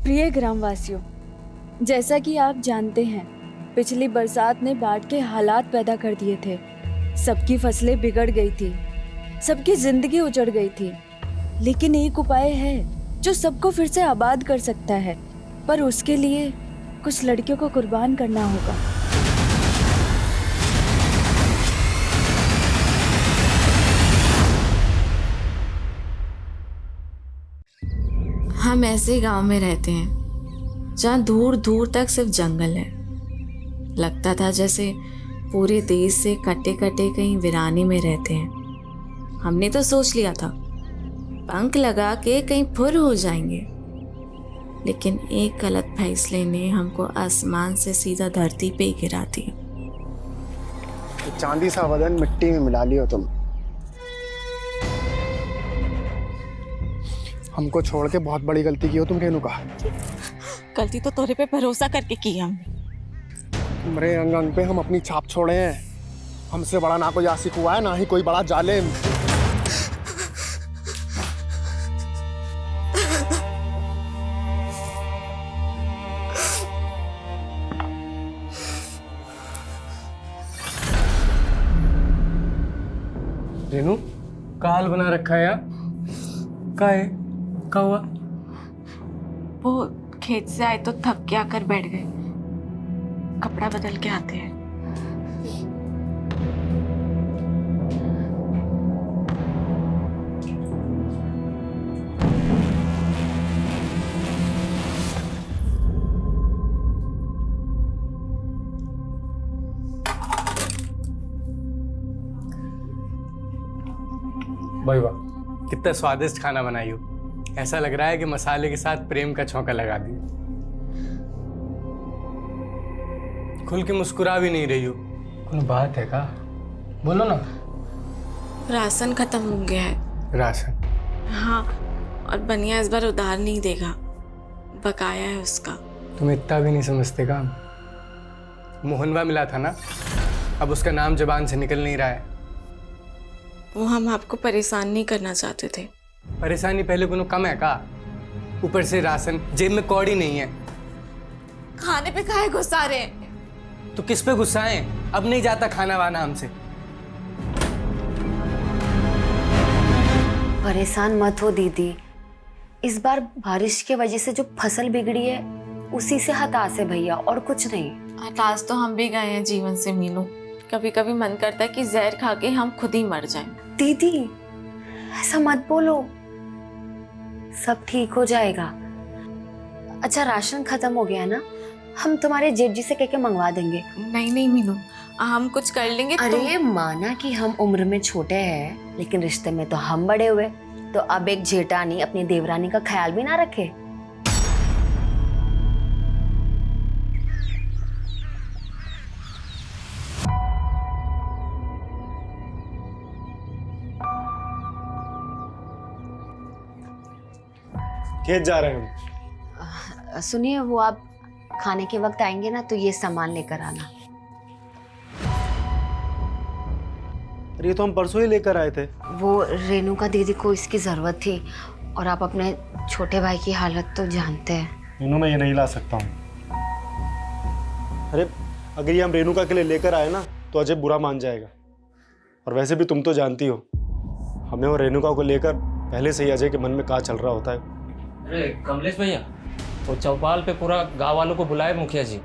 प्रिय ग्रामवासियों, जैसा कि आप जानते हैं, पिछली बरसात ने बाढ़ के हालात पैदा कर दिए थे। सबकी फसलें बिगड़ गई थी, सबकी जिंदगी उजड़ गई थी। लेकिन एक उपाय है जो सबको फिर से आबाद कर सकता है, पर उसके लिए कुछ लड़कियों को कुर्बान करना होगा। हम ऐसे गांव में रहते हैं जहाँ दूर दूर तक सिर्फ जंगल है। लगता था जैसे पूरे देश से कटे कटे कहीं वीराने में रहते हैं। हमने तो सोच लिया था पंख लगा के कहीं फुर हो जाएंगे, लेकिन एक गलत फैसले ने हमको आसमान से सीधा धरती पे ही गिरा दिया। चांदी सा बदन मिट्टी में मिला लियो तुम। हमको छोड़ के बहुत बड़ी गलती की हो तुम रेणुका। गलती तो तोरे पे भरोसा करके की हमने। तुम्हारे अंग अंग पे हम अपनी छाप छोड़े हैं। हमसे बड़ा ना कोई आशिक हुआ है, ना ही कोई बड़ा जालिम। रेनू का हाल बना रखा है यार? का है? का हुआ? वो खेत से आए तो थक के आकर बैठ गए। कपड़ा बदल के आते हैं। भाई वाह, कितना स्वादिष्ट खाना बनाई हो। ऐसा लग रहा है कि मसाले के साथ प्रेम का छौंका लगा दिया। खुल के मुस्कुरा भी नहीं रही हो, कोई बात है का? बोलो ना। राशन खत्म हो गया है। राशन? हाँ, और बनिया इस बार उधार नहीं देगा, बकाया है उसका। तुम इतना भी नहीं समझते का? मोहनवा मिला था ना, अब उसका नाम जुबान से निकल नहीं रहा है। वो हम आपको परेशान नहीं करना चाहते थे। परेशानी पहले कोनो कम है का? ऊपर से राशन, जेब में कौड़ी नहीं है। खाने पे काहे गुस्सा रहे? तो किस पे गुस्सा है? अब नहीं जाता खाना वाना हमसे। परेशान मत हो दीदी, इस बार बारिश की वजह से जो फसल बिगड़ी है उसी से हताश है भैया, और कुछ नहीं। हताश तो हम भी गए हैं जीवन से मीनू। कभी कभी मन करता है कि जहर खा के हम खुद ही मर जाएं। दीदी ऐसा मत बोलो, सब ठीक हो जाएगा। अच्छा राशन खत्म हो गया ना, हम तुम्हारे जेठ जी से कह के मंगवा देंगे। नहीं नहीं मीनू, हम कुछ कर लेंगे। अरे माना कि हम उम्र में छोटे हैं, लेकिन रिश्ते में तो हम बड़े हुए, तो अब एक जेठानी अपनी देवरानी का ख्याल भी ना रखे। खेत जा रहे हैं हम। सुनिए, वो आप खाने के वक्त आएंगे ना तो ये सामान लेकर आना। अरे ये तो हम परसों ही लेकर आए थे। वो रेणुका दीदी को इसकी जरूरत थी, और आप अपने छोटे भाई की हालत तो जानते हैं। रेनू मैं ये नहीं ला सकता हूँ। अरे अगर ये हम रेणुका के लिए लेकर आए ना तो अजय बुरा मान जाएगा, और वैसे भी तुम तो जानती हो हमें और रेणुका को लेकर पहले से ही अजय के मन में क्या चल रहा होता है। अरे कमलेश भैया, वो चौपाल पे पूरा गांव वालों को बुलाए मुखिया जी।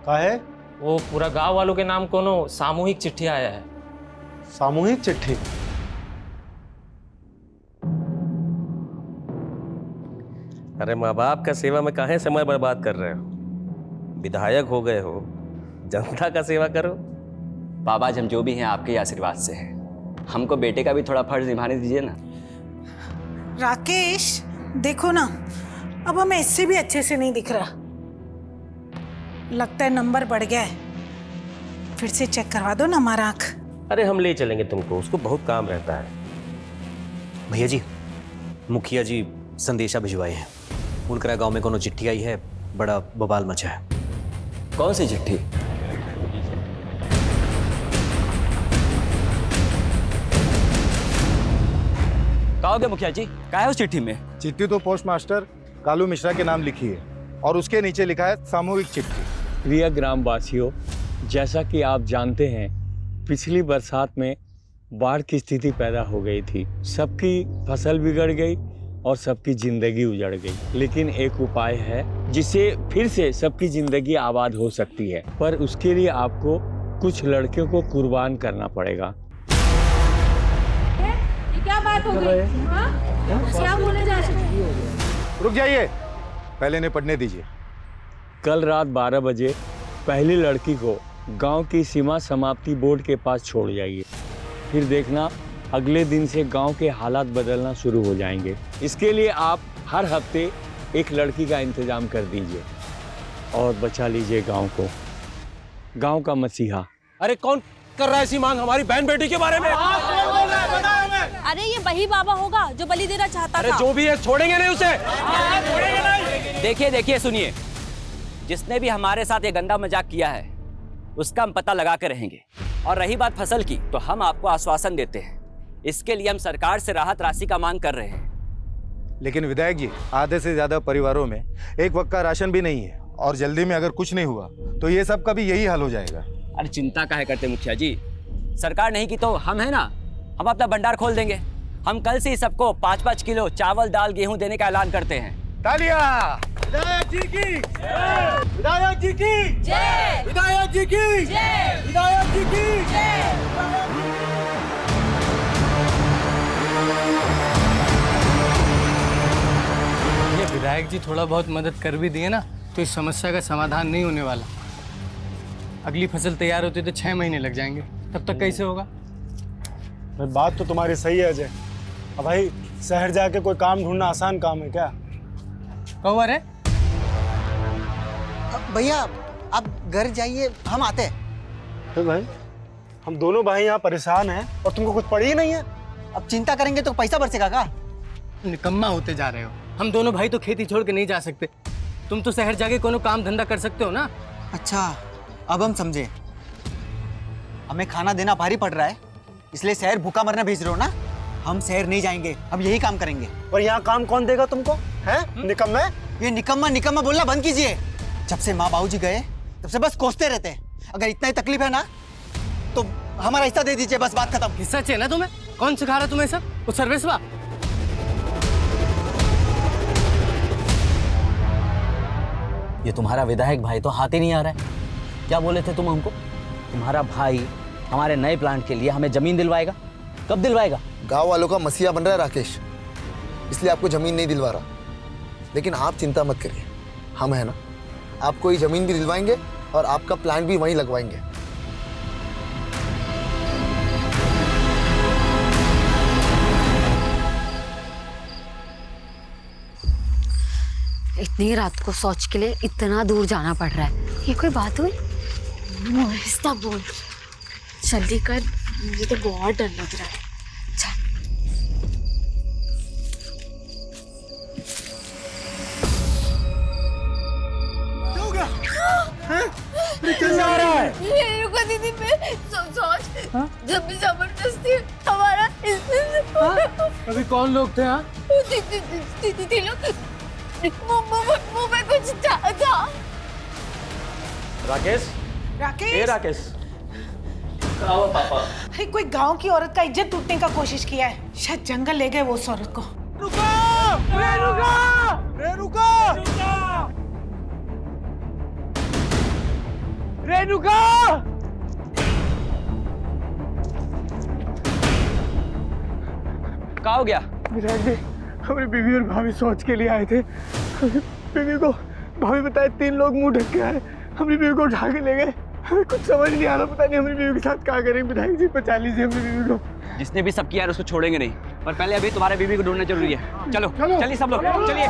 का है? वो पूरा गांव वालों के नाम कोनो सामूहिक चिट्ठी आया है। सामूहिक चिट्ठी? अरे माँ बाप का सेवा में काहे समय बर्बाद कर रहे हो? विधायक हो गए हो, जनता का सेवा करो। बाबा जी हम जो भी हैं आपके ही आशीर्वाद से हैं। हमको बेटे का भी थोड़ा फर्ज निभाने दीजिए ना। राकेश देखो ना, अब हमें इससे भी अच्छे से नहीं दिख रहा। लगता है नंबर बढ़ गया है। फिर से चेक करवा दो ना हमारा आँख। अरे हम ले चलेंगे तुमको, उसको बहुत काम रहता है। भैया जी, मुखिया जी संदेशा भिजवाए हैं। उनकरा गांव में कोनो चिट्ठी आई है, बड़ा बवाल मचा है। कौन सी चिट्ठी? कहोगे मुखिया जी, क्या है उस चिट्ठी में? चिट्ठी तो पोस्ट मास्टर कालू मिश्रा के नाम लिखी है। और उसके नीचे लिखा है सामूहिक चिट्ठी। प्रिय ग्रामवासियों, जैसा कि आप जानते हैं, पिछली बरसात में बाढ़ की स्थिति पैदा हो गई थी। सबकी फसल बिगड़ गई और सबकी जिंदगी उजड़ गई। लेकिन एक उपाय है जिससे फिर से सबकी जिंदगी आबाद हो सकती है, पर उसके लिए आपको कुछ लड़कियों को कुर्बान करना पड़ेगा। ये क्या बात हो गई? क्या बोले जा रहे हैं? रुक जाइए, पहले इन्हें पढ़ने दीजिए। कल रात 12 बजे पहली लड़की को गांव की सीमा समाप्ति बोर्ड के पास छोड़ जाइए। फिर देखना अगले दिन से गांव के हालात बदलना शुरू हो जाएंगे। इसके लिए आप हर हफ्ते एक लड़की का इंतजाम कर दीजिए और बचा लीजिए गांव को, गांव का मसीहा। अरे कौन कर रहा है ऐसी मांग हमारी बहन बेटी के बारे में? अरे ये वही बाबा होगा जो बलि देना चाहता अरे था। जो भी है छोड़ेंगे नहीं उसे। देखिए देखिए, सुनिए, जिसने भी हमारे साथ ये गंदा मजाक किया है उसका हम पता लगा के रहेंगे। और रही बात फसल की, तो हम आपको आश्वासन देते हैं, इसके लिए हम सरकार से राहत राशि का मांग कर रहे हैं। लेकिन विधायक जी, आधे से ज्यादा परिवारों में एक वक्त का राशन भी नहीं है, और जल्दी में अगर कुछ नहीं हुआ तो ये सब का भी यही हाल हो जाएगा। अरे चिंता काहे करते मुखिया जी, सरकार नहीं की तो हम है ना, हम अपना भंडार खोल देंगे। हम कल से ही सबको 5-5 किलो चावल दाल गेहूं देने का ऐलान करते हैं। तालियां! विधायक जी की विधायक जी की जय! विधायक जी की जय! विधायक जी की ये विधायक जी थोड़ा बहुत मदद कर भी दिए ना तो इस समस्या का समाधान नहीं होने वाला। अगली फसल तैयार होती तो 6 महीने लग जाएंगे, तब तक कैसे होगा? भाई बात तो तुम्हारी सही है अजय। अब भाई शहर जाके कोई काम ढूंढना आसान काम है क्या? कौन है? भैया आप घर जाइए, हम आते हैं। तो भाई हम दोनों भाई यहाँ परेशान हैं और तुमको कुछ पड़ी ही नहीं है। अब चिंता करेंगे तो पैसा बरसेगा का? निकम्मा होते जा रहे हो। हम दोनों भाई तो खेती छोड़ के नहीं जा सकते। तुम तो शहर जाके कोनो काम धंधा कर सकते हो ना। अच्छा, अब हम समझे। हमें खाना देना भारी पड़ रहा है, इसलिए शहर भूखा मरना भेज रहे हो ना। हम शहर नहीं जाएंगे, हम यही काम करेंगे। और यहाँ काम कौन देगा तुमको? हैं? निकम्मे? ये निकम्मा निकम्मा बोलना बंद कीजिए। जब से माँ बाबूजी गए तब से बस कोसते रहते हैं। अगर इतना ही तकलीफ है ना तो हमारा हिस्सा दे दीजिए, बस बात खत्म। हिस्सा चाहिए ना तुम्हें? कौन सिखा रहा तुम्हें सब? वो सर्वेसवा? ये तुम्हारा विधायक भाई तो हाथ ही नहीं आ रहा है। क्या बोले थे तुम हमको? तुम्हारा भाई हमारे नए प्लांट के लिए हमें जमीन दिलवाएगा। कब दिलवाएगा? गांव वालों का मसीहा बन रहा है राकेश, इसलिए आपको जमीन नहीं दिलवा रहा। लेकिन आप चिंता मत करिए, हम है ना, आपको ये जमीन भी दिलवाएंगे और आपका प्लांट भी वहीं लगवाएंगे। इतनी रात को शौच के लिए इतना दूर जाना पड़ रहा है, ये कोई बात हुई? आहिस्ता बोल, जल्दी कर, मुझे तो बहुत डर लग रहा है। कैसे आ रहा है? ये रुको दीदी, मैं सोच जब भी जबरदस्ती हमारा अभी कौन लोग थे? हाँ, दीदी लोग मुंह में कुछ था। राकेश, राकेश, ए राकेश, क्या हुआ पापा? अरे कोई गांव की औरत का इज्जत टूटने का कोशिश किया है, शायद जंगल ले गए वो उस औरत को। रुको! रेणुका! रेणुका! रेणुका! क्या हो गया? विधायक जी, हमारी बीवी और भाभी सोच के लिए आए थे। बीवी को भाभी बताए 3 लोग मुंह ढक के आए, हमारी बीवी को उठा के ले गए। हमें कुछ समझ नहीं आ रहा, पता नहीं हमारी बीवी के साथ क्या करेंगे। विधायक जी बचा लीजिए हमारी बीवी को। जिसने भी सब किया है उसको छोड़ेंगे नहीं, पर पहले अभी तुम्हारे बीवी को ढूंढना जरूरी है। चलो चलिए सब लोग, चलिए।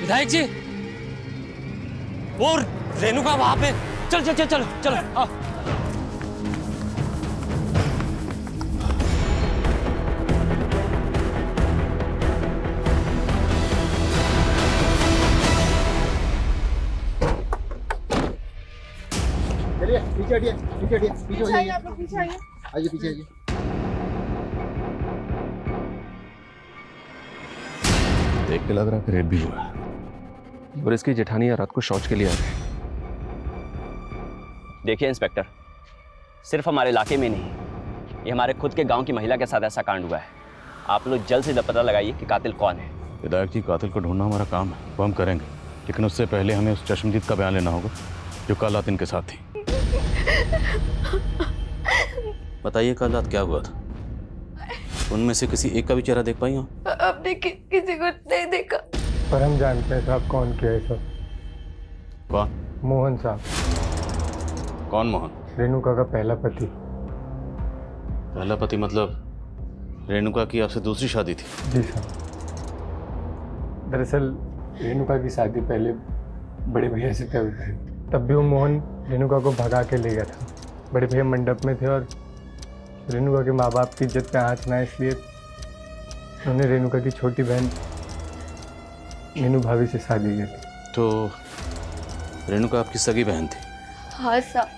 विधायक जी, वो रेणुका वहां पे। चल चल चल चलो चलो। हाँ। पीछे हटिए, पीछे हटिए, पीछे हो जाइए। आप लोग पीछे आइए। आइए पीछे आइए। देख के लग रहा है कि रेप भी हुआ है और इसकी जेठानी रात को शौच के लिए आ गई। देखिए इंस्पेक्टर, सिर्फ हमारे इलाके में नहीं, ये हमारे खुद के गांव की महिला के साथ ऐसा कांड हुआ है। आप लोग जल्द से जल्द पता लगाइए कि कातिल कौन है। विधायक जी, कातिल को ढूंढना हमारा काम है, वो हम करेंगे, लेकिन उससे पहले हमें उस चश्मदीद का बयान लेना होगा जो कल रात इनके साथ थी। बताइए कल रात क्या हुआ था? उनमें से किसी एक का भी चेहरा देख पाई हो? हमने किसी को नहीं देखा। पर हम जानते हैं साहब कौन किया है सब। कौन? मोहन साहब। कौन मोहन? रेणुका का पहला पति। पहला पति मतलब रेणुका की आपसे दूसरी शादी थी? जी साहब। दरअसल रेणुका की शादी पहले बड़े भैया से तय हुई थी, तब भी वो मोहन रेणुका को भगा के ले गया था। बड़े भैया मंडप में थे और रेणुका के माँ बाप की इज्जत पे आँच ना, इसलिए उन्होंने रेणुका की छोटी बहन मीनू भाभी से शादी की थी। तो रेणुका आपकी सगी बहन थी? हाँ साहब,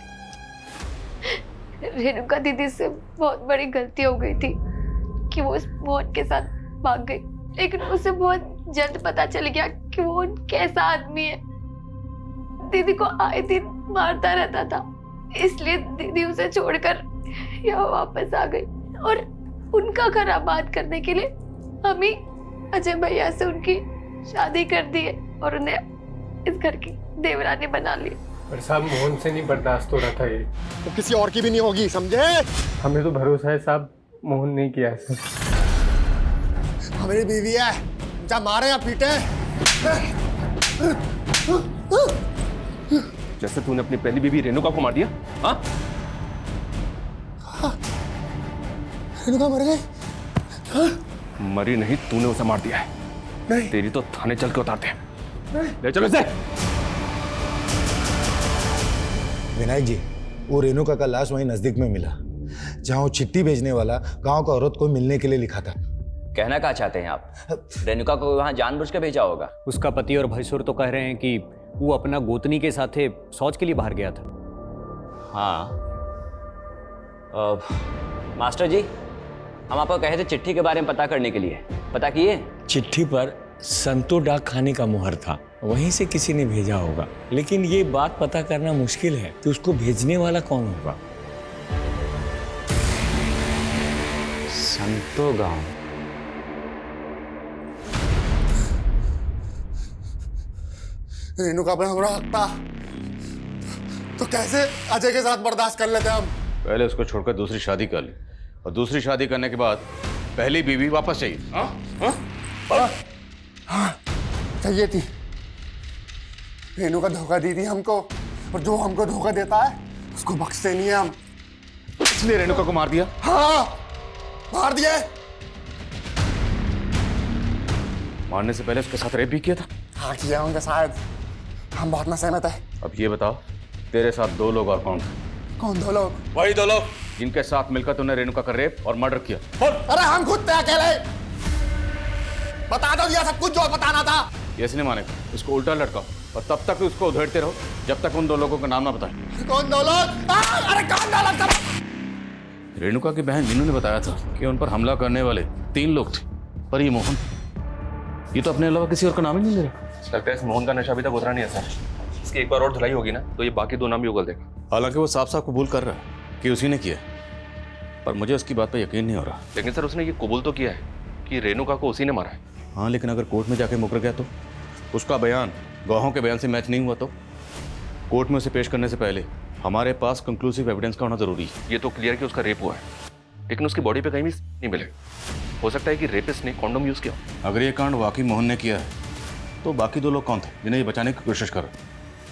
रेणुका दीदी से बहुत बड़ी गलती हो गई थी कि वो उस मोहन के साथ भाग गई, लेकिन उसे बहुत जल्द पता चल गया कि वो कैसा आदमी है। दीदी को आए दिन मारता रहता था, इसलिए दीदी उसे छोड़कर यहाँ वापस आ गई और उनका घर आबाद करने के लिए हम ही अजय भैया से उनकी शादी कर दी है और उन्हें इस घर की देवरानी बना ली। पर साहब मोहन से नहीं बर्दाश्त हो रहा था ये। तो किसी और की भी नहीं होगी, समझे? हमें तो भरोसा है साहब, मोहन नहीं किया है सर। हमारी बीवी है, जब मारे या पीटे। जैसे तूने अपनी पहली बीवी रेणुका को मार दिया। हाँ? रेणुका मर गई? मरी नहीं, तूने उसे मार दिया है। नहीं। तेरी तो थाने चल के उतारते हैं। ले चलो इसे। विनायक जी, वो रेणुका का लाश वहीं नजदीक में मिला जहां वो चिट्ठी भेजने वाला गांव का औरत को मिलने के लिए लिखा था। कहना क्या चाहते हैं आप? रेणुका को वहां जानबूझ के भेजा होगा। उसका पति और भैंसुर तो कह रहे हैं कि वो अपना गोतनी के साथ शौच के लिए बाहर गया था। हाँ। मास्टर जी, हम आपको कहे थे चिट्ठी के बारे में पता करने के लिए, पता किए? चिट्ठी पर संतो डाक खाने का मुहर था, वहीं से किसी ने भेजा होगा, लेकिन ये बात पता करना मुश्किल है कि उसको भेजने वाला कौन होगा। संतो गांव। रेणुका पर हमारा हक था, तो कैसे अजय के साथ बर्दाश्त कर लेते हम? पहले उसको छोड़कर दूसरी शादी कर ली और दूसरी शादी करने के बाद पहली बीवी वापस चाहिए। हाँ? हाँ? हाँ, चाहिए थी। रेणुका धोखा दी थी हमको, और जो हमको धोखा देता है उसको बख्शते नहीं है हम। इसलिए रेणुका को मार दिया? हाँ, मार दिया। मारने से पहले उसके साथ रेप भी किया था? हाँ किया उनके साथ, हम बहुत ना सहमत है। अब ये बताओ, तेरे साथ दो लोग और कौन थे? कौन दो लोग? वही दो लोग जिनके साथ मिलकर तूने रेणुका का रेप और मर्डर किया। अरे हम खुद थे अकेले। बता दो दिया सब कुछ जो बताना था। ये इसने मानेगा, उसको उल्टा लटकाओ और तब तक उसको उधेड़ते रहो जब तक उन दो लोगों का नाम ना बताए। कौन दो लोग? अरे कौन दो लोग? रेणुका की बहन मीनू ने बताया था कि उन पर हमला करने वाले 3 लोग थे, पर ये मोहन, ये तो अपने अलावा किसी और का नाम ही नहीं ले रहा। लगता है इस मोहन का नशा अभी तक उतरा नहीं है सर। इसकी एक बार और धुलाई होगी ना तो ये बाकी 2 नाम भी उगल देगा। हालांकि वो साफ साफ कबूल कर रहा है कि उसी ने किया, पर मुझे उसकी बात पर यकीन नहीं हो रहा। लेकिन सर उसने ये कबूल तो किया है कि रेणुका को उसी ने मारा है। हाँ, लेकिन अगर कोर्ट में जाके मुकर गया तो? उसका बयान गवाहों के बयान से मैच नहीं हुआ तो? कोर्ट में उसे पेश करने से पहले हमारे पास कंक्लूसिव एविडेंस का होना जरूरी है। ये तो क्लियर कि उसका रेप हुआ है, लेकिन उसकी बॉडी पे कहीं भी नहीं मिले। हो सकता है कि रेपिस्ट ने कॉन्डोम यूज किया। अगर ये कांड वाकई मोहन ने किया है तो बाकी 2 लोग कौन थे जिन्हें ये बचाने की कोशिश कर रहे?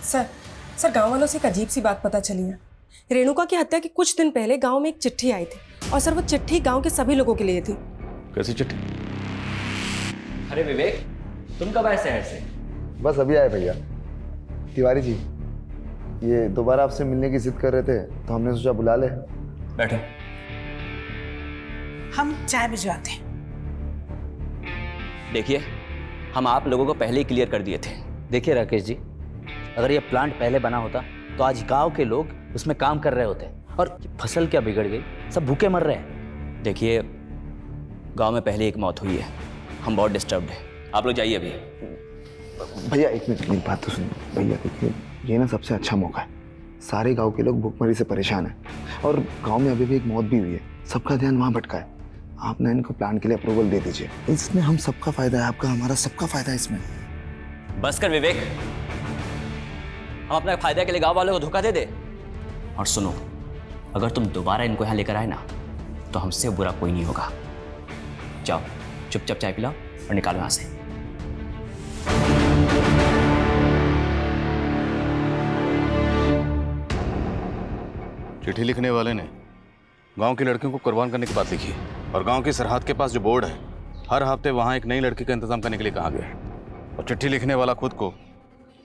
सर गांव वालों से एक अजीब सी बात पता चली है। रेणुका की हत्या के कुछ दिन पहले गांव में एक चिट्ठी आई थी और सर वो चिट्ठी गांव के सभी लोगों के लिए थी। कैसी चिट्ठी? अरे विवेक, तुम कब आए शहर से? बस अभी आए भैया। तिवारी जी, ये दोबारा आपसे मिलने की जिद कर रहे थे तो हमने सोचा बुला ले। बैठो। हम चाय भिजवाते हैं। देखिए, हम आप लोगों को पहले ही क्लियर कर दिए थे। देखिए राकेश जी, अगर ये प्लांट पहले बना होता तो आज गांव के लोग उसमें काम कर रहे होते और फसल क्या बिगड़ गई, सब भूखे मर रहे हैं। देखिए, गांव में पहले एक मौत हुई है, हम बहुत डिस्टर्ब्ड हैं। आप लोग जाइए अभी। भैया एक मिनट, मेरी बात तो सुनिए। भैया देखिए, ये ना सबसे अच्छा मौका है। सारे गांव के लोग भूखमरी से परेशान हैं और गांव में अभी भी एक मौत भी हुई है। सबका ध्यान वहाँ भटका है। आप ना इनको प्लान के लिए अप्रूवल दे दीजिए। इसमें हम सबका फायदा है, आपका, हमारा, सबका फायदा है इसमें। बस कर विवेक, हम अपने फायदे के लिए गांव वालों को धोखा दे दे। और सुनो, अगर तुम दोबारा इनको यहाँ लेकर आए ना तो हमसे बुरा कोई नहीं होगा। जाओ चुपचाप चाय पिलाओ और निकालो यहाँ से। चिट्ठी लिखने वाले ने गांव की लड़कियों को कुर्बान करने की बात लिखी है और गांव की सरहद के पास जो बोर्ड है, हर हफ्ते वहां एक नई लड़की का इंतजाम करने के लिए कहा गया है। और चिट्ठी लिखने वाला खुद को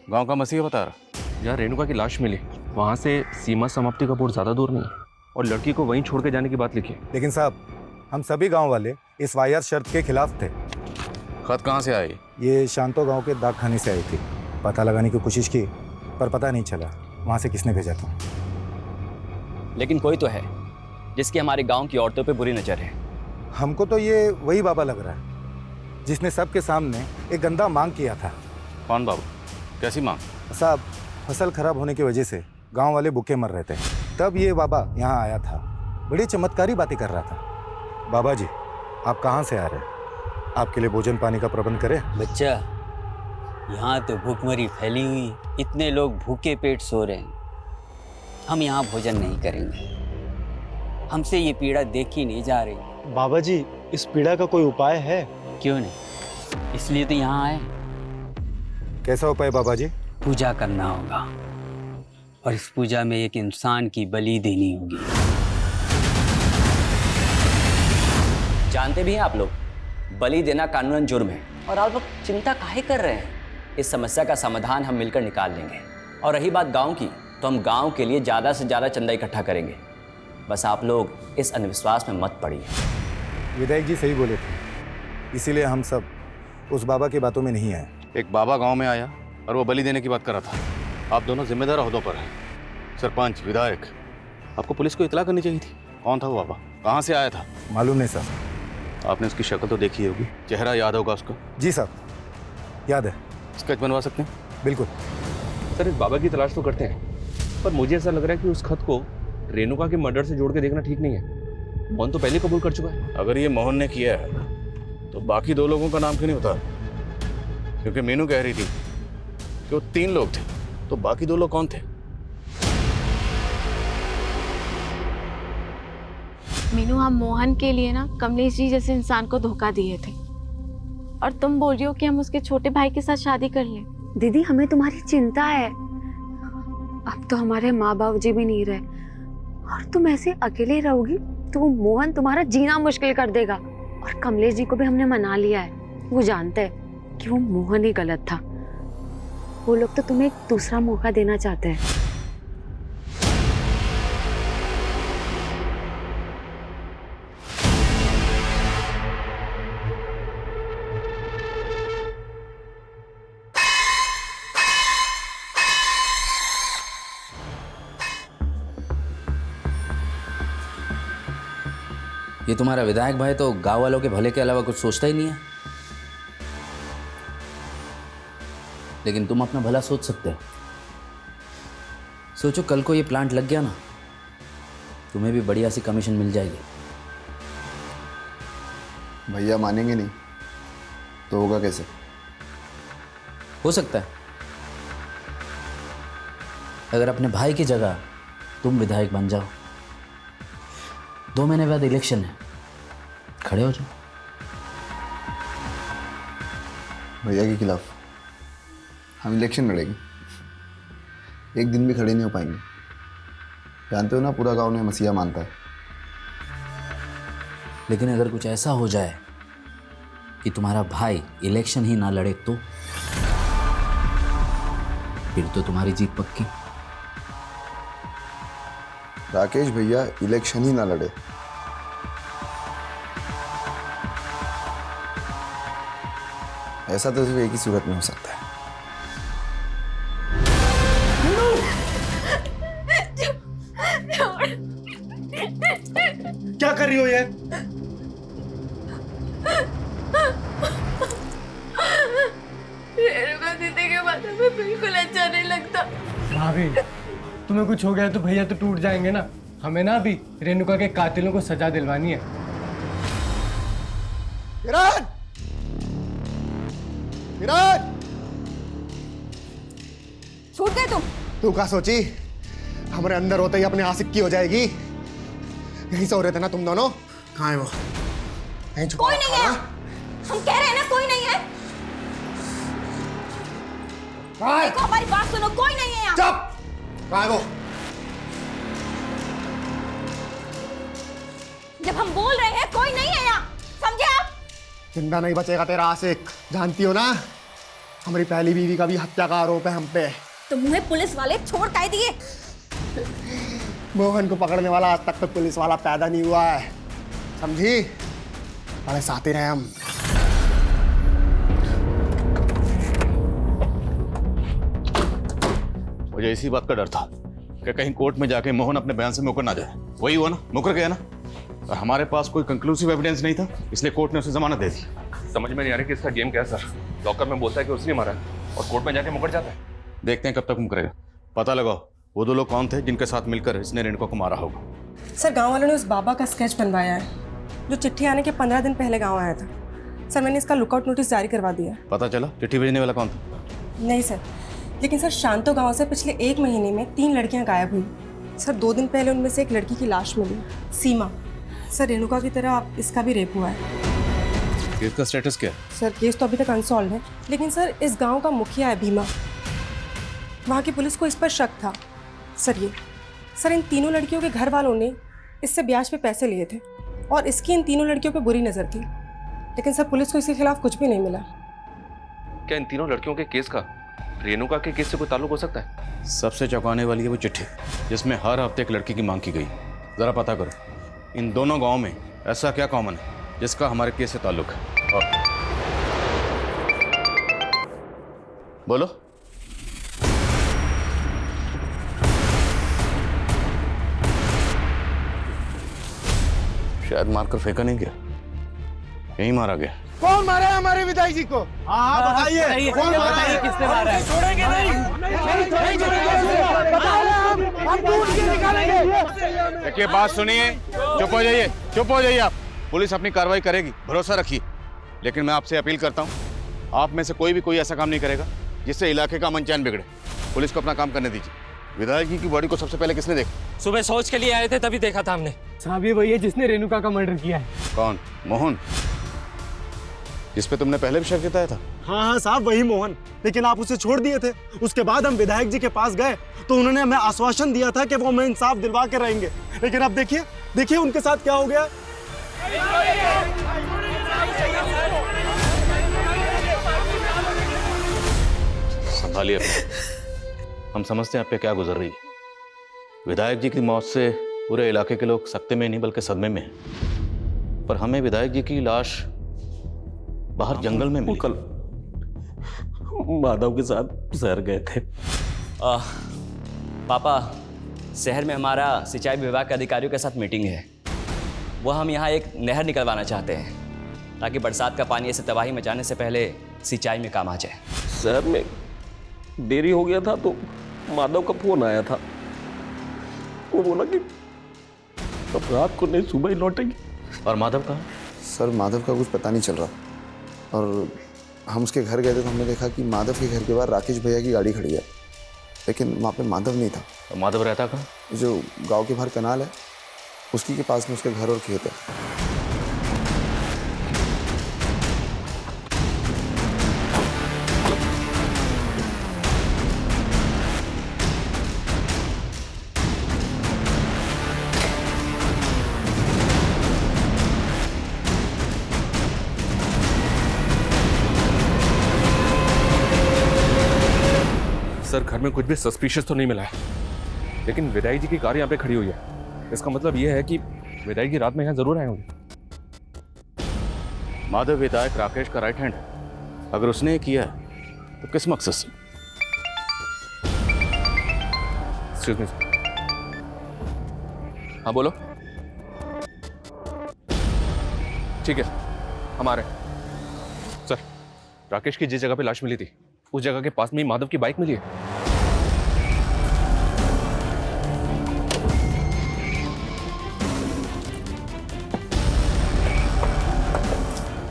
गांव का मसीहा बता रहा। जहाँ रेणुका की लाश मिली वहाँ से सीमा समाप्ति का बोर्ड ज़्यादा दूर नहीं है और लड़की को वहीं छोड़ के जाने की बात लिखी है। लेकिन साहब, हम सभी गांव वाले इस वाहियात शर्त के खिलाफ थे। खत कहाँ से आई? ये शांतो गांव के डाक खाने से आई थी। पता लगाने की कोशिश की पर पता नहीं चला वहाँ से किसने भेजा था। लेकिन कोई तो है जिसकी हमारे गांव की औरतों पे बुरी नजर है। हमको तो ये वही बाबा लग रहा है जिसने सबके सामने एक गंदा मांग किया था। कौन बाबू? कैसी मांग? साहब, फसल खराब होने की वजह से गांव वाले भूखे मर रहे थे, तब ये बाबा यहाँ आया था। बड़ी चमत्कारी बातें कर रहा था। बाबा जी, आप कहाँ से आ रहे हैं? आपके लिए भोजन पानी का प्रबंध करें? बच्चा, यहाँ तो भूखमरी फैली हुई, इतने लोग भूखे पेट सो रहे हैं। हम यहाँ भोजन नहीं करेंगे, हमसे ये पीड़ा देखी नहीं जा रही। बाबा जी, इस पीड़ा का कोई उपाय है? क्यों नहीं, इसलिए तो यहाँ आए। कैसा उपाय बाबा जी? पूजा करना होगा और इस पूजा में एक इंसान की बलि देनी होगी। जानते भी हैं आप लोग, बलि देना कानूनन जुर्म है और आप लोग चिंता काहे कर रहे हैं? इस समस्या का समाधान हम मिलकर निकाल लेंगे। और रही बात गांव की, तो हम गांव के लिए ज़्यादा से ज़्यादा चंदा इकट्ठा करेंगे। बस आप लोग इस अंधविश्वास में मत पड़िए। विधायक जी सही बोले थे, इसीलिए हम सब उस बाबा की बातों में नहीं आए। एक बाबा गांव में आया और वो बलि देने की बात कर रहा था। आप दोनों जिम्मेदार ओहदों पर हैं, सरपंच, विधायक। आपको पुलिस को इतला करनी चाहिए थी। कौन था वो बाबा? कहाँ से आया था? मालूम नहीं साहब। आपने उसकी शक्ल तो देखी होगी, चेहरा याद होगा उसको? जी साहब, याद है। स्केच बनवा सकते हैं? बिल्कुल सर, इस बाबा की तलाश तो करते हैं, पर मुझे ऐसा लग रहा है कि उस खत को रेणुका के मर्डर से जोड़ के देखना ठीक नहीं है। मोहन तो पहले कबूल कर चुका है। अगर ये मोहन ने किया है तो बाकी दो लोगों का नाम क्यों नहीं होता? क्योंकि मीनू कह रही थी कि वो 3 लोग थे, तो बाकी 2 लोग कौन थे? मीनू, हम मोहन के लिए ना कमलेश जी जैसे इंसान को धोखा दिए थे और तुम बोल रही हो कि हम उसके छोटे भाई के साथ शादी कर लें। दीदी, हमें तुम्हारी चिंता है। अब तो हमारे माँ बाप जी भी नहीं रहे और तुम ऐसे अकेले रहोगी तो वो मोहन तुम्हारा जीना मुश्किल कर देगा। और कमलेश जी को भी हमने मना लिया है, वो जानते हैं कि वो मोहन ही गलत था। वो लोग तो तुम्हें एक दूसरा मौका देना चाहते हैं। ये तुम्हारा विधायक भाई तो गांव वालों के भले के अलावा कुछ सोचता ही नहीं है। लेकिन तुम अपना भला सोच सकते हो। सोचो, कल को ये प्लांट लग गया ना, तुम्हें भी बढ़िया सी कमीशन मिल जाएगी। भैया मानेंगे नहीं तो होगा कैसे? हो सकता है अगर अपने भाई की जगह तुम विधायक बन जाओ। 2 महीने बाद इलेक्शन है, खड़े हो जाओ। भैया के खिलाफ हम इलेक्शन लड़ेंगे? एक दिन भी खड़े नहीं हो पाएंगे। जानते हो ना, पूरा गांव ने मसीहा मानता है। लेकिन अगर कुछ ऐसा हो जाए कि तुम्हारा भाई इलेक्शन ही ना लड़े तो फिर तो तुम्हारी जीत पक्की। राकेश भैया इलेक्शन ही ना लड़े, ऐसा तो सिर्फ एक ही सूरत में हो सकता है। रही हो ये? रेणुका दीदी के माथे में बिल्कुल अच्छा नहीं लगता। भाभी, तुम्हें कुछ हो गया तो भैया तो टूट जाएंगे ना। हमें ना अभी रेणुका के कातिलों को सजा दिलवानी है। किरण! किरण! छूट गए तुम। तू क्या सोची हमारे अंदर होते ही अपने आशिक की हो जाएगी? यहीं सो रहे थे ना तुम दोनों? कहाँ है वो? यहीं छुपा कोई नहीं है। हम कह रहे हैं ना कोई नहीं है। देखो हमारी बात सुनो, कोई नहीं है यहाँ। चुप! कहाँ है वो? जब हम बोल रहे हैं कोई नहीं है यहाँ, समझे आप? जिंदा नहीं बचेगा तेरा आशिक। जानती हो ना हमारी पहली बीवी का भी हत्या का आरोप है हम पे। तो मुझे पुलिस वाले छोड़ काहे दिए? मोहन को पकड़ने वाला आज तक तो पुलिस वाला पैदा नहीं हुआ है, समझी? बड़े साथी रहे हम। मुझे इसी बात का डर था कि कहीं कोर्ट में जाके मोहन अपने बयान से मुकर ना जाए। वही हुआ ना, मुकर गया ना। और हमारे पास कोई कंक्लूसिव एविडेंस नहीं था, इसलिए कोर्ट ने उसे जमानत दे दी। समझ में नहीं आ रहा कि इसका गेम क्या है सर। लॉकर में बोलता है कि उसने मारा है और कोर्ट में जाके मुकर जाता है। देखते हैं कब तक मुकरेगा। पता लगाओ वो दो लोग कौन थे जिनके साथ मिलकर इसने रेणुका को मारा होगा। सर गांव वालों ने उस बाबा का स्केच बनवाया है जो चिट्ठी आने के 15 दिन पहले गांव आया था। सर मैंने इसका लुकआउट नोटिस जारी करवा दिया। पता चला चिट्ठी भेजने वाला कौन था? नहीं सर, लेकिन सर शांतो गांव से पिछले 1 महीने में 3 लड़कियां गायब हुई। सर 2 दिन पहले उनमें से एक लड़की की लाश मिली, सीमा। सर रेणुका की तरह इसका भी रेप हुआ है। केस का स्टेटस क्या है? सर केस तो अभी तक अनसॉल्व है, लेकिन सर इस गांव का मुखिया है भीमा। वहाँ की पुलिस को इस पर शक था। सर इन तीनों लड़कियों के घर वालों ने इससे ब्याज पे पैसे लिए थे और इसकी इन तीनों लड़कियों पे बुरी नज़र थी, लेकिन सर पुलिस को इसके खिलाफ कुछ भी नहीं मिला। क्या इन तीनों लड़कियों के केस का रेणुका के केस से कोई ताल्लुक हो सकता है? सबसे चौंकाने वाली है वो चिट्ठी जिसमें हर हफ्ते एक लड़की की मांग की गई। जरा पता करो इन दोनों गांव में ऐसा क्या कॉमन है जिसका हमारे केस से ताल्लुक है। और बोलो। शायद मारकर फेंका नहीं गया, यहीं मारा गया। कौन मारा है हमारे विधायक जी को? हाँ बताइए, कौन मारा है? किसने मारा है? छोड़ेंगे नहीं, देखिए बात सुनिए, चुप हो जाइए, चुप हो जाइए आप। पुलिस अपनी कार्रवाई करेगी, भरोसा रखिए। लेकिन मैं आपसे अपील करता हूँ, आप में से कोई ऐसा काम नहीं करेगा जिससे इलाके का अमन चैन बिगड़े। पुलिस को अपना काम करने दीजिए। विधायक जी की बॉडी को सबसे पहले किसने देखा? सुबह शौच के लिए आए थे तभी देखा था हमने। साहब ये वही है जिसने रेणुका का मर्डर किया है। कौन? मोहन, जिस पे तुमने पहले भी शक जताया था। हाँ साहब वही मोहन, लेकिन आप उसे छोड़ दिए थे। उसके बाद हम विधायक जी के पास गए तो उन्होंने हमें आश्वासन दिया था कि वो हमें इंसाफ दिलवा के रहेंगे, लेकिन अब देखिए उनके साथ क्या हो गया। संभालिए अपने। हम समझते हैं आप पे क्या गुजर रही है। विधायक जी की मौत से पूरे इलाके के लोग सकते में नहीं बल्कि सदमे में हैं। पर हमें विधायक जी की लाश बाहर जंगल में मिली। कल माधव के साथ शहर गए थे। पापा, शहर में हमारा सिंचाई विभाग के अधिकारियों के साथ मीटिंग है। वो हम यहाँ एक नहर निकलवाना चाहते हैं ताकि बरसात का पानी ऐसे तबाही मचाने से पहले सिंचाई में काम आ जाए। शहर में देरी हो गया था तो माधव का फोन आया था। वो बोला कि अब रात को नहीं सुबह ही लौटेंगे। और माधव कहाँ? सर माधव का कुछ पता नहीं चल रहा, और हम उसके घर गए थे तो हमने देखा कि माधव के घर के बाहर राकेश भैया की गाड़ी खड़ी है, लेकिन वहाँ पे माधव नहीं था। तो माधव रहता कहाँ? जो गांव के बाहर कनाल है उसकी के पास में उसके घर और खेत है। सर घर में कुछ भी सस्पिशियस तो नहीं मिला है, लेकिन विधायक जी की कार यहाँ पे खड़ी हुई है। इसका मतलब ये है कि विधायक जी रात में यहाँ जरूर आए होंगे। माधव विधायक राकेश का राइट हैंड है। अगर उसने ये किया है तो किस मकसद से? Excuse me. हाँ बोलो। ठीक है, हम आ रहे हैं। सर, राकेश की जिस जगह पे लाश मिली थी उस जगह के पास में ही माधव की बाइक मिली है।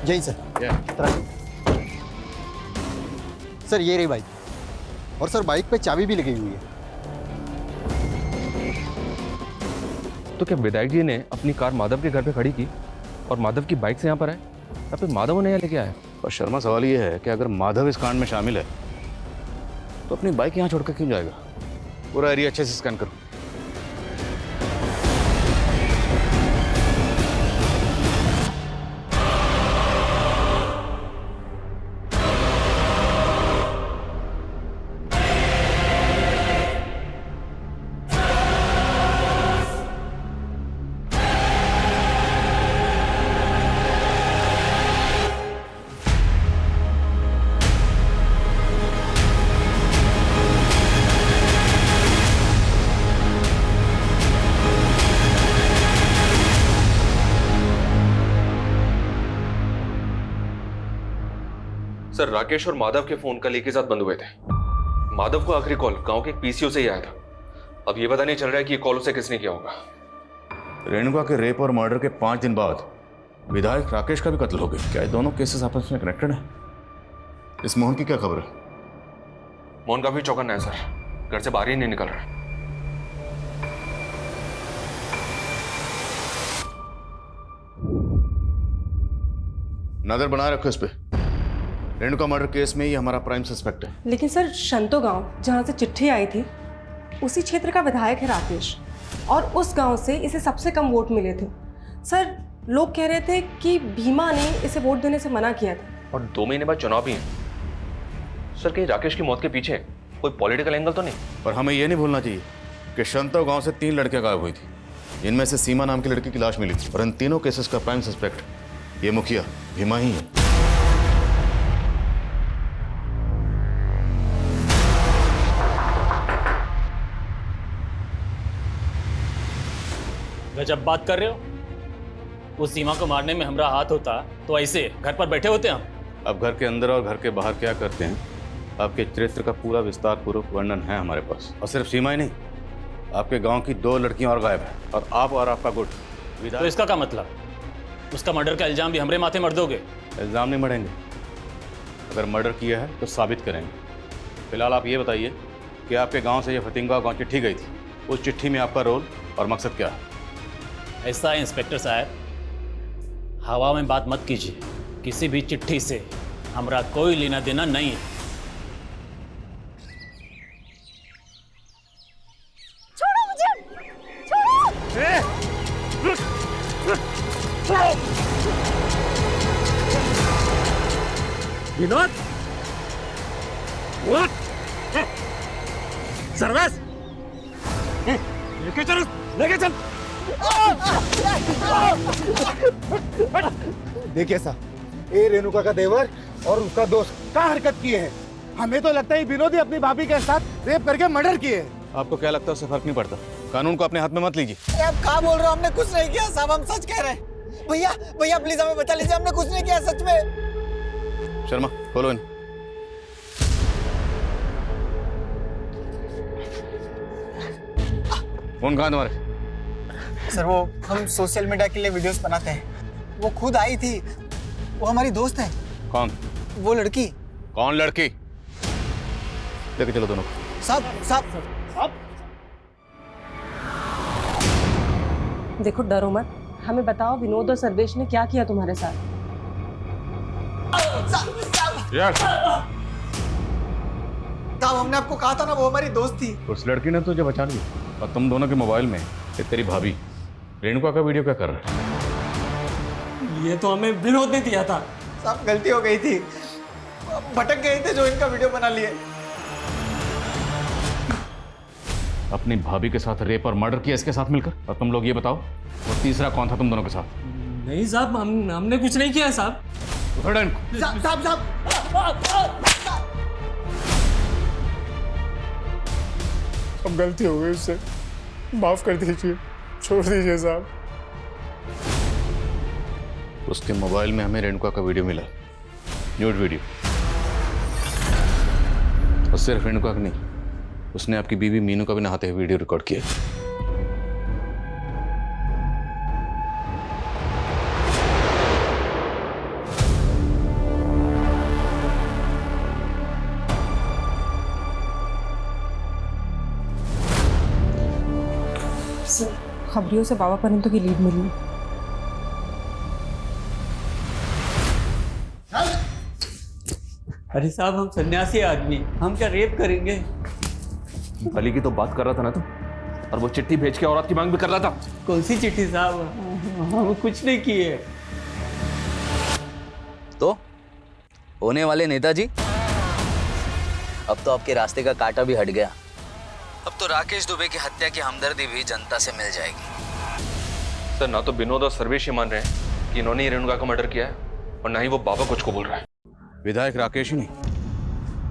यही सर। सर ये रही बाइक, और सर बाइक पे चाबी भी लगी हुई है। तो क्या विधायक जी ने अपनी कार माधव के घर पे खड़ी की और माधव की बाइक से यहाँ पर आए, या फिर माधव उन्हें यहाँ लेके आया? पर शर्मा, सवाल ये है कि अगर माधव इस कांड में शामिल है तो अपनी बाइक यहाँ छोड़कर क्यों जाएगा? पूरा एरिया अच्छे से स्कैन करो। सर, राकेश और माधव के फोन कल एक ही साथ बंद हुए थे। माधव को आखिरी कॉल गांव के एक पीसीओ से ही आया था। अब ये पता नहीं चल रहा है कि ये कॉल उसे किसने किया होगा। रेणुका के रेप और मर्डर के 5 दिन बाद विधायक राकेश का भी कत्ल हो गया। क्या ये दोनों केसेस आपस में कनेक्टेड हैं? इस मोहन की क्या खबर है? मोहन का भी चौकन्ना है सर, घर से बाहर ही नहीं निकल रहा। नजर बनाए रखो इस पे। रेणुका मर्डर केस में ये हमारा प्राइम सस्पेक्ट है। लेकिन सर शंतो गांव जहां से चिट्ठी आई थी उसी क्षेत्र का विधायक है राकेश, और उस गांव से इसे सबसे कम वोट मिले थे। सर लोग कह रहे थे कि भीमा ने इसे वोट देने से मना किया था। और 2 महीने बाद चुनाव भी है। सर, कहीं राकेश की मौत के पीछे कोई पॉलिटिकल एंगल तो नहीं? पर हमें यह नहीं भूलना चाहिए कि शंतो गांव से 3 लड़कियां गायब हुई थी, जिनमें से सीमा नाम की लड़की की लाश मिली थी। और इन तीनों केसेस का प्राइम सस्पेक्ट ये मुखिया भीमा ही है। गजब बात कर रहे हो। उस सीमा को मारने में हमारा हाथ होता तो ऐसे घर पर बैठे होते हम। अब घर के अंदर और घर के बाहर क्या करते हैं, आपके चरित्र का पूरा विस्तार पूर्वक वर्णन है हमारे पास। और सिर्फ सीमा ही नहीं, आपके गांव की 2 लड़कियां और गायब हैं, और आप और आपका गुट। तो इसका क्या मतलब? उसका मर्डर का इल्जाम भी हमारे माथे मर दोगे? इल्जाम नहीं मरेंगे, अगर मर्डर किया है तो साबित करेंगे। फिलहाल आप ये बताइए कि आपके गांव से ये फतिंगा गांव चिट्ठी गई थी, उस चिट्ठी में आपका रोल और मकसद क्या है? ऐसा है इंस्पेक्टर साहब, हवा में बात मत कीजिए। किसी भी चिट्ठी से हमारा कोई लेना देना नहीं है। छोड़ो मुझे, छोड़ो। विनोद, सर्वेश, लेके चल, लेके चल। देखिए साहब, ये रेणुका का देवर और उसका दोस्त क्या हरकत किए हैं। हमें तो लगता है विनोद ही अपनी भाभी के साथ रेप करके मर्डर किए। आपको क्या लगता है उससे फर्क नहीं पड़ता? कानून को अपने हाथ में मत लीजिए। अरे आप क्या बोल रहे हो? हमने कुछ नहीं किया साहब, हम सच कह रहे हैं। भैया भैया प्लीज हमें बचा लीजिए, हमने कुछ नहीं किया सच में। शर्मा, खोलो इन। फोन कहाँ तुम्हारे? सर वो हम सोशल मीडिया के लिए वीडियोस बनाते हैं। वो खुद आई थी, वो हमारी दोस्त है। कौन? वो लड़की। कौन लड़की? लेके चलो दोनों। साहब देखो डरो मत, हमें बताओ विनोद और सर्वेश ने क्या किया तुम्हारे साथ? साहब हमने आपको कहा था ना, वो हमारी दोस्त थी। उस लड़की ने तुझे बचा लिया, और तुम दोनों के मोबाइल में ये तेरी भाभी रेणुका का वीडियो क्या कर रहा है? ये तो हमें विनोद ने दिया था। साहब गलती हो गई थी, भटक गए थे जो इनका वीडियो बना लिए। अपनी भाभी के साथ रेप और मर्डर किया इसके साथ मिलकर। और तुम लोग ये बताओ, और तीसरा कौन था तुम दोनों के साथ? नहीं साहब, हमने कुछ नहीं किया साहब। उठो इनको। अब गलती हो गई उससे, माफ कर दीजिए, छोड़ दीजिए साहब। उसके मोबाइल में हमें रेणुका का वीडियो मिला, न्यूड वीडियो। और सिर्फ रेणुका का नहीं, उसने आपकी बीवी मीनू का भी नहाते हुए वीडियो रिकॉर्ड किया। सर, खबरियों से बाबा परंतु की लीड मिली। अरे साहब, हम सन्यासी आदमी, हम क्या रेप करेंगे? बलि की तो बात कर रहा था ना तुम, और वो चिट्ठी भेज के औरत की मांग भी कर रहा था। कौन सी चिट्ठी साहब? हम कुछ नहीं किए। तो होने वाले नेताजी, अब तो आपके रास्ते का कांटा भी हट गया। अब तो राकेश दुबे की हत्या की हमदर्दी भी जनता से मिल जाएगी। सर, ना तो विनोद और सर्वेश ये मान रहे हैं कि इन्होंने ही रेणुका का मर्डर किया है, और ना ही वो बाबा कुछ को बोल रहा है। विधायक राकेश ही नहीं,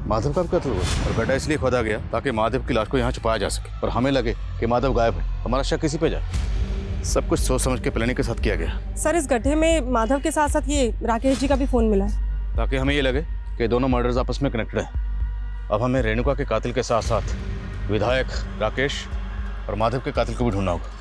माधव का भी कत्ल हुआ, और गड्ढा इसलिए खोदा गया ताकि माधव की लाश को यहाँ छुपाया जा सके, और हमें लगे कि माधव गायब है, हमारा शक किसी पे जाए। सब कुछ सोच समझ के प्लानिंग के साथ किया गया। सर, इस गड्ढे में माधव के साथ साथ ये राकेश जी का भी फोन मिला है, ताकि हमें ये लगे कि दोनों मर्डर्स आपस में कनेक्टेड हैं। अब हमें रेणुका के कातिल के साथ साथ विधायक राकेश और माधव के कातिल को भी ढूंढना होगा।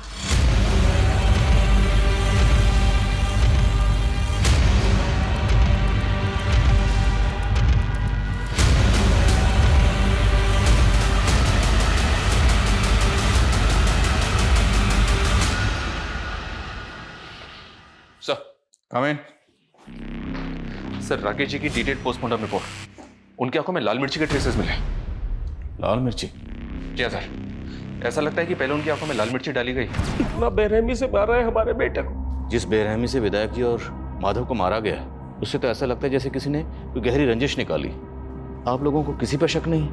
सर, कम इन। सर, राकेश जी की डिटेल्ड पोस्टमार्टम रिपोर्ट, उनकी आंखों में लाल मिर्ची के ट्रेसेस मिले। लाल मिर्ची? जी हाँ सर, ऐसा लगता है कि पहले उनकी आंखों में लाल मिर्ची डाली गई। इतना बेरहमी से मारा है हमारे बेटे को। जिस बेरहमी से विधायक जी और माधव को मारा गया, उससे तो ऐसा लगता है जैसे किसी ने कोई गहरी रंजिश निकाली। आप लोगों को किसी पर शक नहीं?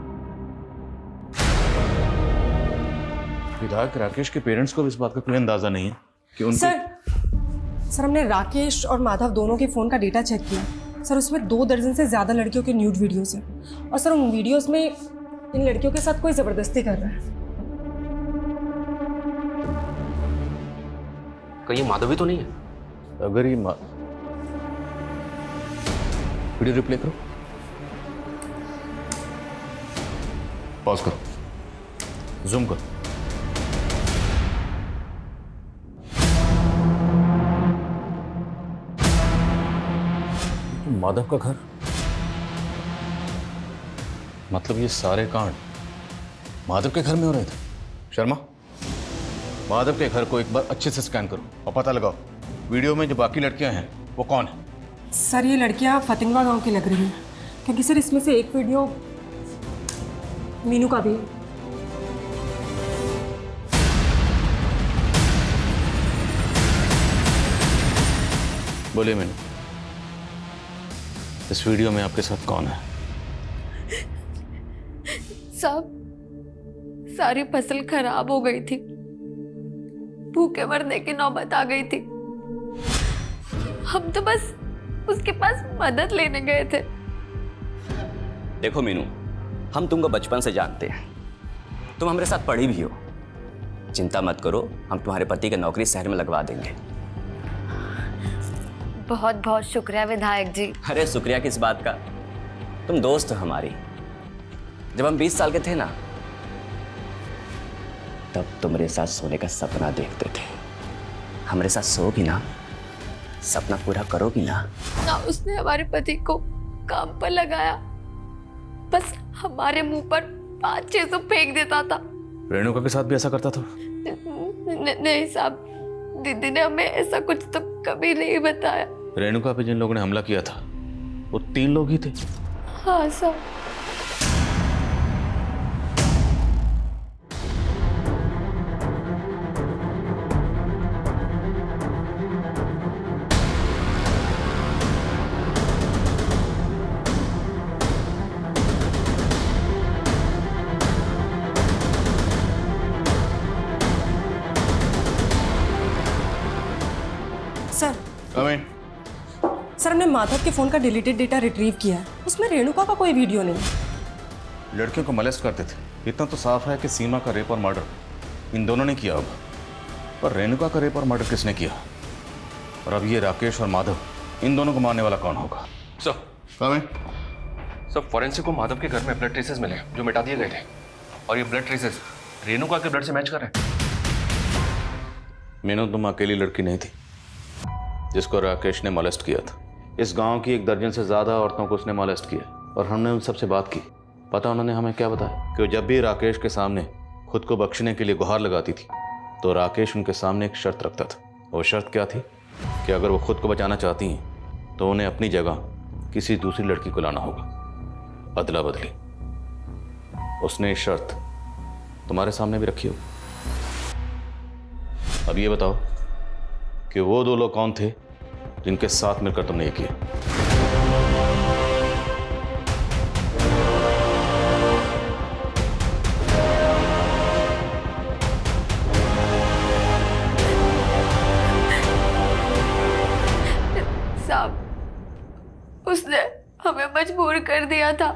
विधायक राकेश के पेरेंट्स को भी इस बात का कोई अंदाजा नहीं है कि उनको सर, हमने राकेश और माधव दोनों के फ़ोन का डेटा चेक किया। सर, उसमें 2 दर्जन से ज़्यादा लड़कियों के न्यूड वीडियोस हैं, और सर उन वीडियोस में इन लड़कियों के साथ कोई ज़बरदस्ती कर रहा है। कहीं ये माधवी तो नहीं है? अगर ये वीडियो रिप्ले करो, पॉज करो, जूम करो। माधव का घर, मतलब ये सारे कांड माधव के घर में हो रहे थे। शर्मा, माधव के घर को एक बार अच्छे से स्कैन करो और पता लगाओ वीडियो में जो बाकी लड़कियां हैं वो कौन है। सर, ये लड़कियां फतिंगवा गांव की लग रही हैं, क्योंकि सर इसमें से एक वीडियो मीनू का भी है। बोलिए मीनू, इस वीडियो में आपके साथ कौन है? साहब, सारी फसल खराब हो गई थी, भूखे मरने की नौबत आ गई थी। हम तो बस उसके पास मदद लेने गए थे। देखो मीनू, हम तुमको बचपन से जानते हैं, तुम हमारे साथ पढ़ी भी हो। चिंता मत करो, हम तुम्हारे पति की नौकरी शहर में लगवा देंगे। बहुत बहुत शुक्रिया विधायक जी। अरे शुक्रिया किस बात का, तुम दोस्त हो हमारी। जब हम 20 साल के थे ना, तब तुम्हारे साथ सोने का सपना देखते थे। हमारे साथ सोगी ना, सपना पूरा करोगी ना? ना उसने हमारे पति को काम पर लगाया, बस हमारे मुंह पर 500-600 फेंक देता था। रेणुका के साथ भी ऐसा करता था? नहीं साहब, दीदी ने हमें ऐसा कुछ तो कभी नहीं बताया। रेणुका पे जिन लोगों ने हमला किया था वो 3 लोग ही थे। हाँ साहब। सर, हमने माधव के फोन का डिलीटेड डेटा रिट्रीव किया है, उसमें रेणुका का कोई वीडियो नहीं। लड़कियों को मोलेस्ट करते थे, इतना तो साफ है कि सीमा का रेप और मर्डर इन दोनों ने किया होगा, पर रेणुका का रेप और मर्डर किसने किया? और अब ये राकेश और माधव इन दोनों को मारने वाला कौन होगा? सर फॉरेंसिक को माधव के घर में ब्लड ट्रेसेस मिले जो मिटा दिए गए थे, और ये ब्लड ट्रेसेस रेणुका के ब्लड से मैच कर रहे हैं। मीनू, तुम अकेली लड़की नहीं थी जिसको राकेश ने मोलेस्ट किया था। इस गांव की 1 दर्जन से ज़्यादा औरतों को उसने मोलेस्ट किया, और हमने उन सबसे बात की। पता उन्होंने हमें क्या बताया? कि जब भी राकेश के सामने खुद को बख्शने के लिए गुहार लगाती थी तो राकेश उनके सामने एक शर्त रखता था। वो शर्त क्या थी? कि अगर वो खुद को बचाना चाहती हैं तो उन्हें अपनी जगह किसी दूसरी लड़की को लाना होगा, अदला बदली। उसने ये शर्त तुम्हारे सामने भी रखी हो। अब ये बताओ कि वो 2 लोग कौन थे जिनके साथ मिलकर तुमने ये किया? साहब, उसने हमें मजबूर कर दिया था,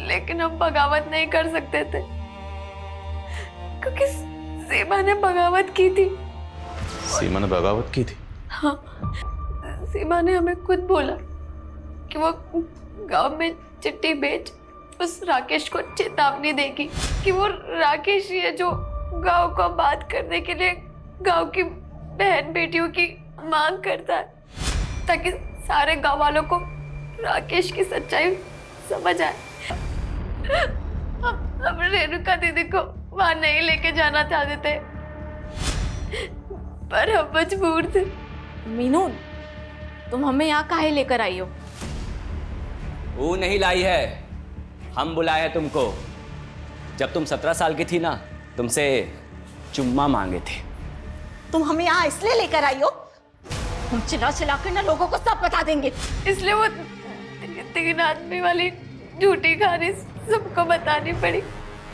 लेकिन हम बगावत नहीं कर सकते थे क्योंकि सीमा ने बगावत की थी। सीमा ने बगावत की थी? हाँ, सीमा ने हमें खुद बोला कि वो गांव में चिट्ठी भेज उस राकेश को चेतावनी देगी कि वो राकेश ही है जो गांव को बात करने के लिए गांव की बहन बेटियों की मांग करता है, ताकि सारे गांव वालों को राकेश की सच्चाई समझ आए। हम रेणुका दीदी को वहां नहीं लेके जाना चाहते थे, पर हम मजबूर थे। मीनू, तुम हमें यहाँ काहे लेकर आई हो? वो नहीं लाई है, हम बुलाए हैं तुमको। जब तुम 17 साल की थी ना, तुमसे चुम्मा मांगे थे। तुम हमें यहाँ इसलिए लेकर आई हो? हम चिल्ला चिल्ला कर ना लोगों को सब बता देंगे। इसलिए वो 3 आदमी वाली झूठी कहानी सबको बतानी पड़ी।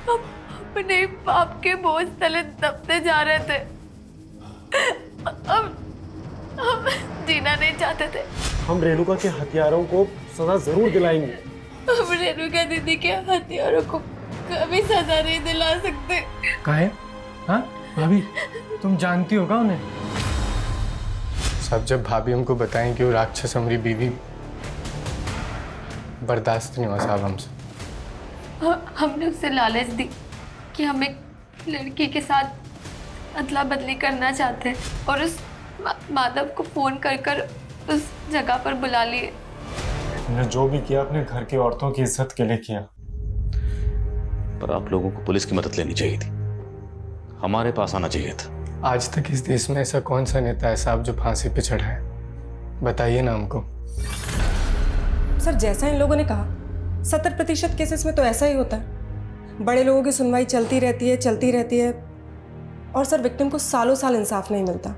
हम अपने पाप के बोझ तले दबते जा रहे थे। हम जीना नहीं चाहते थे। हम रेणुका के हत्यारों को सजा जरूर दिलाएंगे। हम रेणुका दीदी के हत्यारों को कभी सजा नहीं दिला सकते। काहे? हाँ भाभी, तुम जानती होगा उन्हें? सब जब भाभी हमको बताएं कि वो राक्षस हमारी बीवी, बर्दाश्त नहीं हुआ साहब हमसे। हमने उसे लालच दी कि हम एक लड़की के साथ अदला बदली करना चाहते हैं, और उस माधव को फोन कर उस जगह पर बुला लिए। हमने जो भी किया अपने घर की औरतों की इज्जत के लिए किया। पर आप लोगों को पुलिस की मदद लेनी चाहिए थी, हमारे पास आना चाहिए था। आज तक इस देश में ऐसा कौन सा नेता है साहब जो फांसी पे चढ़ा है? बताइए ना हमको। सर, जैसा इन लोगों ने कहा, 70% केसेस में तो ऐसा ही होता है। बड़े लोगों की सुनवाई चलती रहती है, और सर विक्टिम को सालों साल इंसाफ नहीं मिलता।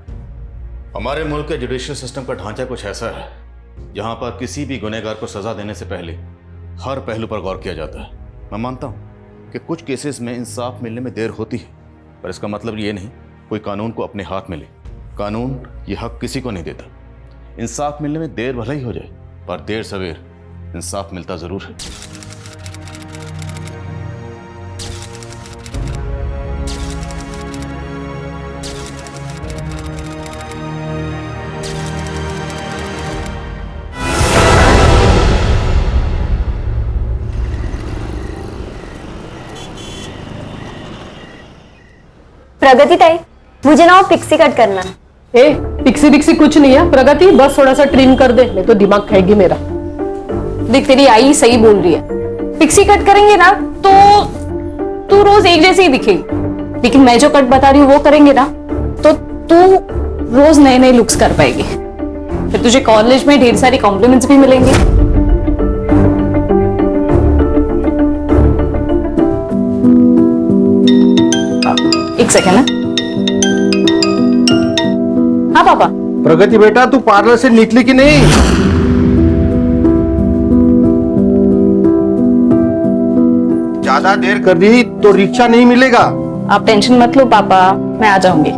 हमारे मुल्क के जुडिशियल सिस्टम का ढांचा कुछ ऐसा है जहां पर किसी भी गुनहगार को सजा देने से पहले हर पहलू पर गौर किया जाता है। मैं मानता हूं कि कुछ केसेस में इंसाफ मिलने में देर होती है, पर इसका मतलब ये नहीं कोई कानून को अपने हाथ में ले। कानून ये हक किसी को नहीं देता। इंसाफ मिलने में देर भले ही हो जाए, पर देर सवेर इंसाफ मिलता जरूर है। प्रगति ताई, मुझे ना पिक्सी कट करना है। ए, पिक्सी कुछ नहीं है प्रगति, बस थोड़ा सा ट्रिम कर दे, नहीं तो दिमाग खाएगी मेरा। देख, तेरी आई सही बोल रही है। पिक्सी कट करेंगे ना तो तू रोज एक जैसी ही दिखेगी, लेकिन मैं जो कट बता रही हूँ वो करेंगे ना तो तू रोज नए नए लुक्स कर पाएगी। फिर तुझे कॉलेज में ढेर सारी कॉम्प्लीमेंट्स भी मिलेंगे। एक सेकेंड है। हाँ पापा। प्रगति बेटा, तू पार्लर से निकली कि नहीं? ज्यादा देर कर दी तो रिक्शा नहीं मिलेगा। आप टेंशन मत लो पापा, मैं आ जाऊंगी।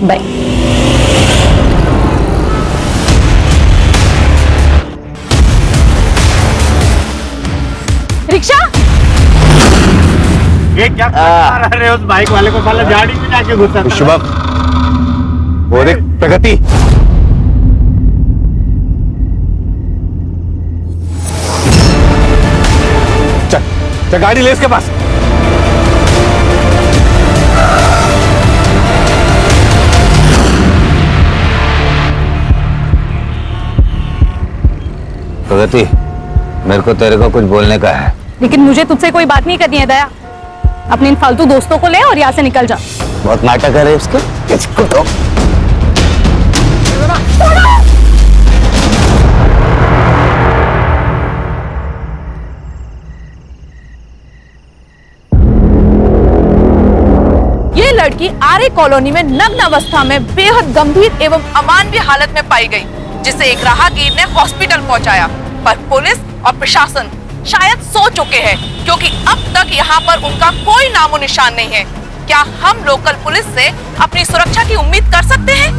बाय। रिक्शा? ये क्या कर रहे हो उस बाइक वाले को? साला गाड़ी में जाके घुसा। वो देख प्रगति। चल गाड़ी ले इसके पास। प्रगति, मेरे को तेरे को कुछ बोलने का है। लेकिन मुझे तुझसे कोई बात नहीं करनी है दया। अपने इन फालतू दोस्तों को ले और यहाँ से निकल जा। बहुत नाटक कर रहे इसके। इसको तो ये लड़की आरे कॉलोनी में नग्न अवस्था में बेहद गंभीर एवं अमानवीय हालत में पाई गई, जिसे एक राहगीर ने हॉस्पिटल पहुंचाया। पर पुलिस और प्रशासन शायद सो चुके हैं, क्योंकि अब तक यहाँ पर उनका कोई नामो निशान नहीं है। क्या हम लोकल पुलिस से अपनी सुरक्षा की उम्मीद कर सकते हैं?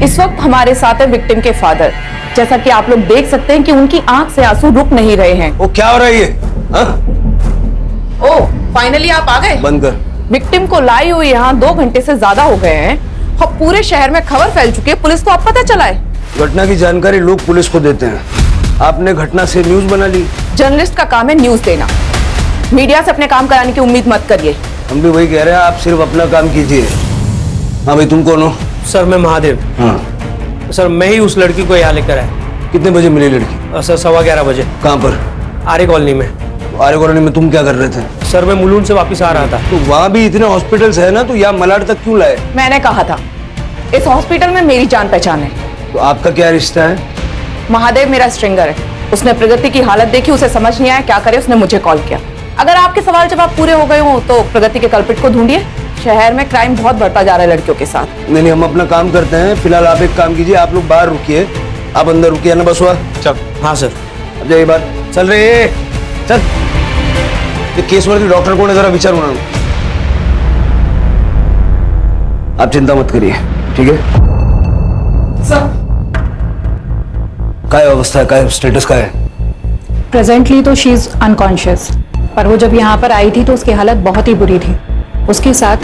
इस वक्त हमारे साथ है विक्टिम के फादर। जैसा कि आप लोग देख सकते हैं कि उनकी आंख से आंसू रुक नहीं रहे हैं। वो क्या हो रहा है ये? ओह, फाइनली आप आ गए। बंद कर। विक्टिम को लाई हुई यहाँ 2 घंटे से ज्यादा हो गए हैं और पूरे शहर में खबर फैल चुकी है। पुलिस को अब पता चला है। घटना की जानकारी लोग पुलिस को देते हैं, आपने घटना से न्यूज बना ली। जर्नलिस्ट का काम है न्यूज देना, मीडिया से अपने काम कराने की उम्मीद मत करिए। हम भी वही कह रहे हैं, आप सिर्फ अपना काम कीजिए। हाँ भाई, तुम कौन हो? सर मैं महादेव। हाँ सर मैं ही उस लड़की को यहाँ लेकर आया। कितने बजे मिली लड़की? सर 11:15 बजे। कहाँ पर? आरे कॉलोनी में। आरे कॉलोनी में तुम क्या कर रहे थे? सर मैं मुलुंड से वापस आ रहा था। तो वहाँ भी इतने हॉस्पिटल्स है ना, तो यहाँ मलाड तक क्यों लाए? मैंने कहा था इस हॉस्पिटल में मेरी जान पहचान है। तो आपका क्या रिश्ता है? महादेव मेरा स्ट्रिंगर है। उसने प्रगति की हालत देखी, उसे समझ नहीं आया क्या करे, उसने मुझे कॉल किया। अगर आपके सवाल जवाब पूरे हो गए हो तो प्रगति के कल्प्रिट को ढूंढिए। शहर में क्राइम बहुत बढ़ता जा रहा है लड़कियों के साथ। नहीं, हम अपना काम करते हैं। फिलहाल आप एक काम कीजिए, आप लोग बाहर रुकिए, आप अंदर रुकिए ना। बस हुआ? चल। हाँ सर। अब जाइए बात। चल रहे चल। ये केस वर्दी डॉक्टर को जरा विचार होना। आप चिंता मत करिए, ठीक है? सर क्या अवस्था है, क्या स्टेटस का है? प्रेजेंटली तो शी इज अनकॉन्शियस, पर वो जब यहाँ पर आई थी तो उसकी हालत बहुत ही बुरी थी। उसके साथ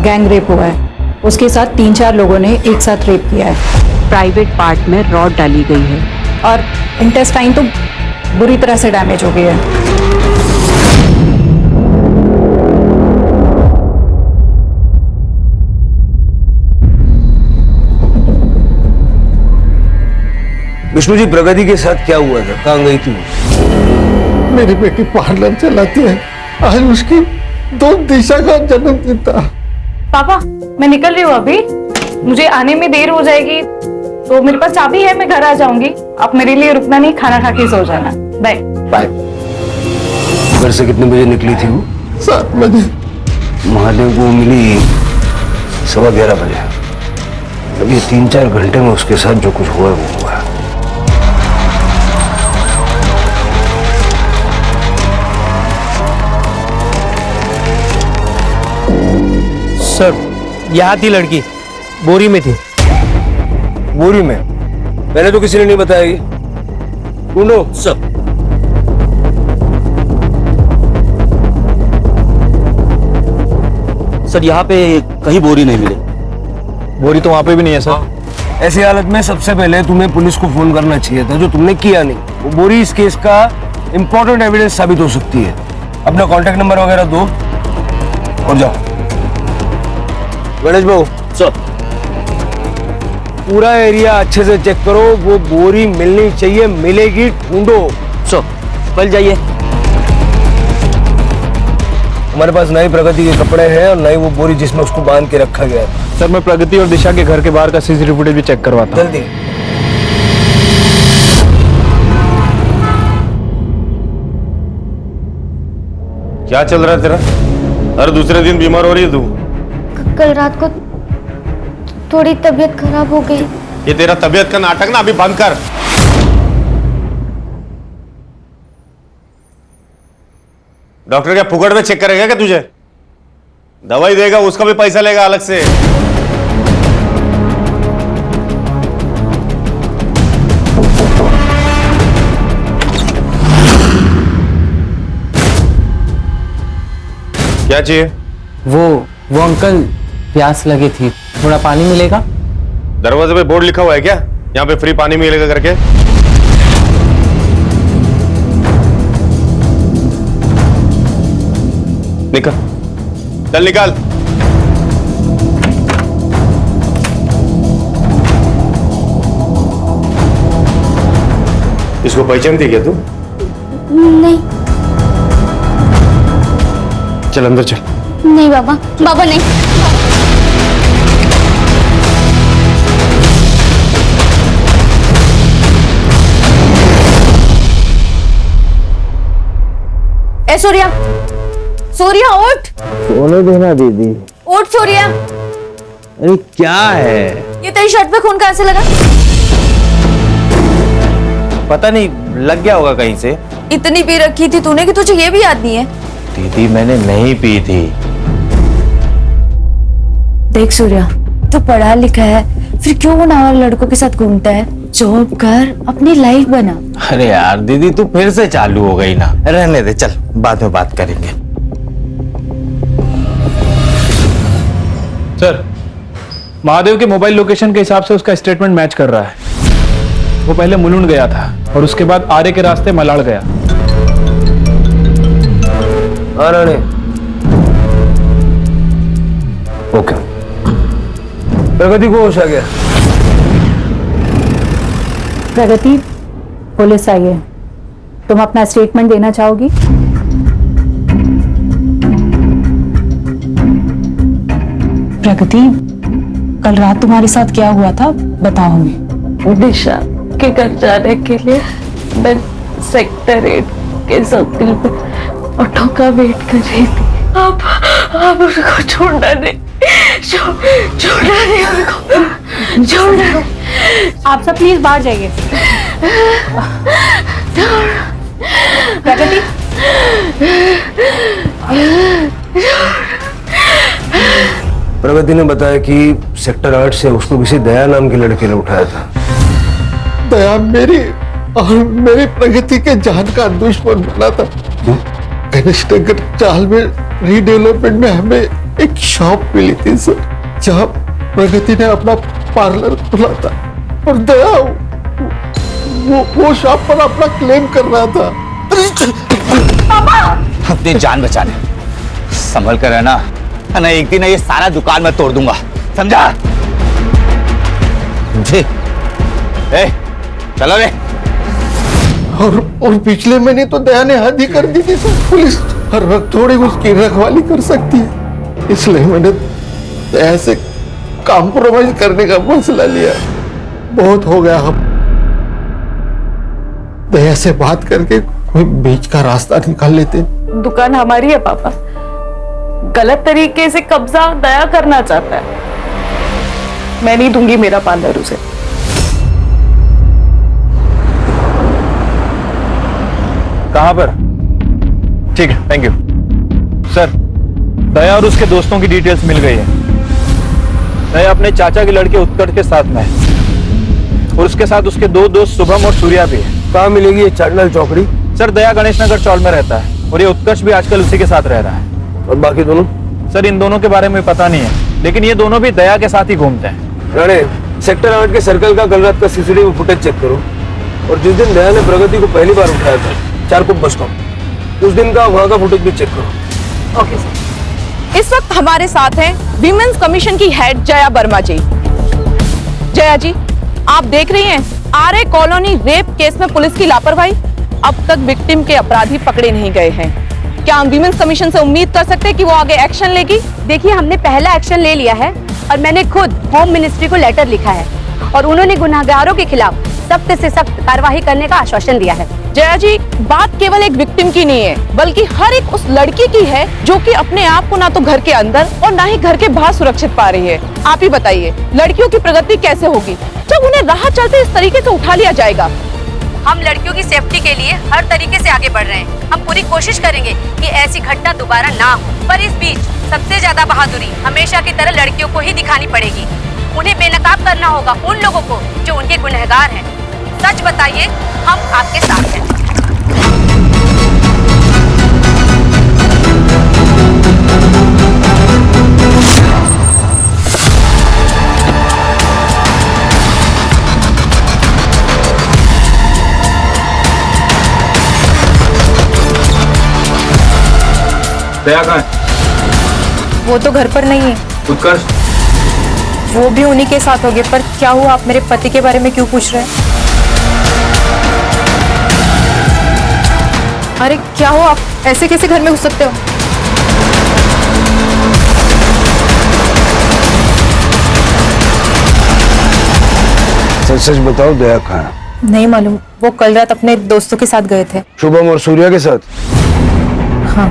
गैंग रेप हुआ है। उसके साथ 3-4 लोगों ने एक साथ रेप किया है। प्राइवेट पार्ट में रॉड डाली गई है और इंटेस्टाइन तो बुरी तरह से डैमेज हो गई है। विष्णु जी, प्रगति के साथ क्या हुआ था? कहाँ गई थी? मेरी बेटी पार्लर चलाती है। आज उसकी 2 दिशा का जन्मदिन था। पापा मैं निकल रही हूँ अभी, मुझे आने में देर हो जाएगी, तो मेरे पास चाबी है, मैं घर आ जाऊंगी। आप मेरे लिए रुकना नहीं, खाना खा के सो जाना। Bye bye. घर से कितने बजे निकली थी वो? 7 बजे। महादेव को मिली 11:15 बजे। अब ये 3-4 घंटे में उसके साथ जो कुछ हुआ वो हुआ। सर यहाँ थी लड़की, बोरी में थी। बोरी में? पहले तो किसी ने नहीं बताया ये। ढूंढो। सर सर यहाँ पे कहीं बोरी नहीं मिली। बोरी तो वहां पे भी नहीं है सर। ऐसी हालत में सबसे पहले तुम्हें पुलिस को फोन करना चाहिए था, जो तुमने किया नहीं। वो बोरी इस केस का इंपॉर्टेंट एविडेंस साबित हो सकती है। अपना कॉन्टेक्ट नंबर वगैरह दो और जाओ। गणेश बाबू। सर पूरा एरिया अच्छे से चेक करो, वो बोरी मिलनी चाहिए, मिलेगी, ढूंढो। सर कल जाइए। हमारे पास नई प्रगति के कपड़े हैं और नई वो बोरी जिसमें उसको बांध के रखा गया है। सर मैं प्रगति और दिशा के घर के बाहर का सीसीटीवी फुटेज भी चेक करवाता हूं। जल्दी। क्या चल रहा है तेरा? हर दूसरे दिन बीमार हो रही है तू। कल रात को थोड़ी तबीयत खराब हो गई। ये तेरा तबीयत का नाटक ना अभी बंद कर। डॉक्टर क्या फुकट में चेक करेगा क्या तुझे? दवाई देगा, उसका भी पैसा लेगा अलग से। क्या चाहिए? वो अंकल प्यास लगी थी, थोड़ा पानी मिलेगा? दरवाजे पे बोर्ड लिखा हुआ है क्या, यहाँ पे फ्री पानी मिलेगा करके? निकल, चल निकाल। इसको पहचानती क्या तू? नहीं चल अंदर चल। नहीं बाबा, बाबा नहीं। ए सूर्या, सूर्या उठ, सोने देना दीदी। उठ सूर्या। अरे क्या है? ये तेरी शर्ट पे खून कहाँ से लगा? पता नहीं, लग गया होगा कहीं से। इतनी पी रखी थी तूने कि तुझे ये भी याद नहीं है? दीदी मैंने नहीं पी थी। देख सूर्या, तू पढ़ा लिखा है, फिर क्यों उन और लड़कों के साथ घूमता है? जॉब कर, अपनी लाइफ बना। अरे यार दीदी तू फिर से चालू हो गई ना, रहने दे, चल बाद में बात करेंगे। सर, महादेव के मोबाइल लोकेशन के हिसाब से उसका स्टेटमेंट मैच कर रहा है। वो पहले मुलुंड गया था और उसके बाद आरे के रास्ते मलाड़ गया। ओके, प्रगति को होश आ गया। प्रगति, पुलिस आई है, तुम अपना स्टेटमेंट देना चाहोगी? प्रगति, कल रात तुम्हारे साथ क्या हुआ था बताओ हमें। दिशा के घर जाने के लिए मैं सेक्टर 8 के सर्किल पे ऑटो का वेट कर रही थी। आप उसको छोड़ना नहीं, छोड़ना नहीं उनको, छोड़ना। आप सब प्लीज बाहर जाइए। प्रगति, प्रगति ने बताया कि सेक्टर 8 से उसको किसी दया नाम के लड़के ने उठाया था। दया मेरी और मेरी प्रगति के जान का दुश्मन बना था। गणेश नगर चाल में रीडेवलपमेंट में हमें एक शॉप मिली थी सर, जहाँ प्रगति ने अपना पार्लर खोला था और दया वो शॉप पर अपना क्लेम कर रहा था। अपनी जान बचाने संभल कर रहना, ना एक दिन ये सारा दुकान में तोड़ दूंगा, समझा? जी, चलो रे। और पिछले महीने तो दया ने हद ही कर दी थी सर। पुलिस हर वक्त थोड़ी उसकी रखवाली कर सकती है, इसलिए मैंने दया से कॉम्प्रोमाइज करने का फैसला लिया। बहुत हो गया, हम दया से बात करके कोई बीच का रास्ता निकाल लेते। दुकान हमारी है पापा, गलत तरीके से कब्जा दया करना चाहता है। मैं नहीं दूंगी मेरा पार्लर उसे। कहां पर? ठीक है, थैंक यू सर। दया और उसके दोस्तों की डिटेल्स मिल गई है। दया अपने चाचा के लड़के उत्कर्ष के साथ में है और उसके साथ उसके दो दोस्त शुभम और सूर्या भी है। कहाँ मिलेगी ये चाटलाल चौकड़ी? सर, दया गणेश नगर चौल में रहता है और ये उत्कर्ष भी आजकल उसी के साथ रह रहा है। और बाकी दोनों? सर, इन दोनों के बारे में पता नहीं है, लेकिन ये दोनों भी दया के साथ ही घूमते हैं। राणे, सेक्टर 8 के सर्कल का कल रात का सीसीटीवी फुटेज चेक करो और जिस दिन दया ने प्रगति को पहली बार उठाया था चारकोप बस स्टॉप, उस दिन का वहां का फुटेज भी चेक करो। Okay sir. इस वक्त हमारे साथ हैं विमेंस कमीशन की हेड जया वर्मा जी। जया जी, आप देख रही हैं आरए कॉलोनी रेप केस में पुलिस की लापरवाही। अब तक विक्टिम के अपराधी पकड़े नहीं गए हैं। क्या हम विमेंस कमीशन से उम्मीद कर सकते हैं कि वो आगे एक्शन लेगी? देखिए, हमने पहला एक्शन ले लिया है और मैंने खुद होम मिनिस्ट्री को लेटर लिखा है और उन्होंने गुनहगारों के खिलाफ सख्त से सख्त कार्रवाई करने का आश्वासन दिया है। जया जी, बात केवल एक विक्टिम की नहीं है, बल्कि हर एक उस लड़की की है जो कि अपने आप को ना तो घर के अंदर और ना ही घर के बाहर सुरक्षित पा रही है। आप ही बताइए, लड़कियों की प्रगति कैसे होगी जब उन्हें राह चलते इस तरीके से उठा लिया जाएगा? हम लड़कियों की सेफ्टी के लिए हर तरीके से आगे बढ़ रहे हैं। हम पूरी कोशिश करेंगे कि ऐसी घटना दोबारा ना हो, पर इस बीच सबसे ज्यादा बहादुरी हमेशा की तरह लड़कियों को ही दिखानी पड़ेगी। उन्हें बेनकाब करना होगा उन लोगों को जो उनके गुनहगार हैं। सच बताइए, हम आपके साथ हैं। दया कहाँ है? वो तो घर पर नहीं है। उत्कर्ष, वो भी उन्हीं के साथ होंगे। पर क्या हुआ, आप मेरे पति के बारे में क्यों पूछ रहे हैं? अरे क्या हुआ, आप ऐसे कैसे घर में घुस सकते हो? सच सच बताओ, दया कहाँ है? नहीं मालूम, वो कल रात अपने दोस्तों के साथ गए थे। शुभम और सूर्या के साथ? हाँ।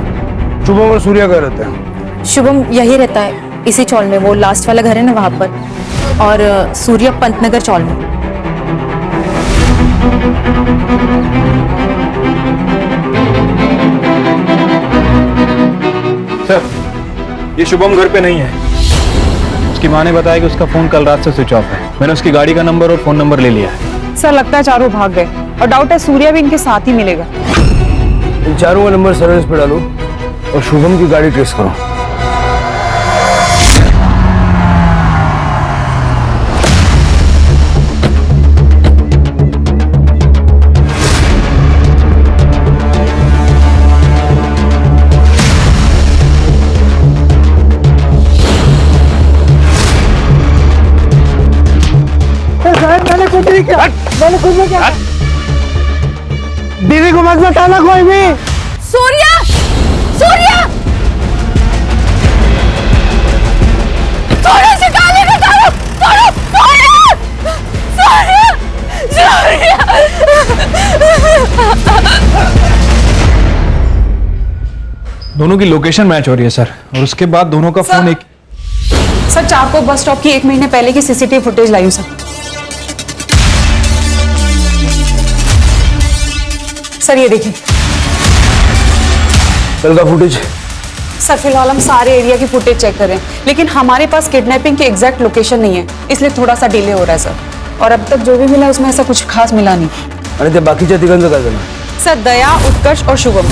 शुभम और सूर्या कहाँ रहते हैं? शुभम यही रहता है, इसी चौल में। वो लास्ट वाला घर है ना, वहां पर। और सूर्या पंतनगर चौल में। सर, ये शुभम घर पे नहीं है। उसकी माँ ने बताया कि उसका फोन कल रात से स्विच ऑफ है। मैंने उसकी गाड़ी का नंबर और फोन नंबर ले लिया है। सर लगता है चारों भाग गए, और डाउट है सूर्या भी इनके साथ ही मिलेगा। इन चारों का नंबर सर्विस पे डालो और शुभम की गाड़ी ट्रेस करो। मैंने कुछ नहीं किया, मैंने कुछ नहीं किया। दीदी को मत बताना कोई भी। सूर्या, सूर्या, सूर्या से गाली निकालो, सूर्या, सूर्या, सूर्या, दोनों की लोकेशन मैच हो रही है सर, और उसके बाद दोनों का फोन एक। सर चारकोल बस स्टॉप की 1 महीने पहले की सीसीटीवी फुटेज लाई हूं सर। सर ये देखिए। कल का फुटेज? सर फिलहाल हम सारे एरिया की फुटेज चेक कर रहे हैं, लेकिन हमारे पास किडनैपिंग की एग्जैक्ट लोकेशन नहीं है, इसलिए थोड़ा सा डिले हो रहा है सर। और अब तक जो भी मिला उसमें ऐसा कुछ खास मिला नहीं। आणि ते बाकीच्या तिघांचं काय झालं? सर दया, उत्कर्ष और शुभम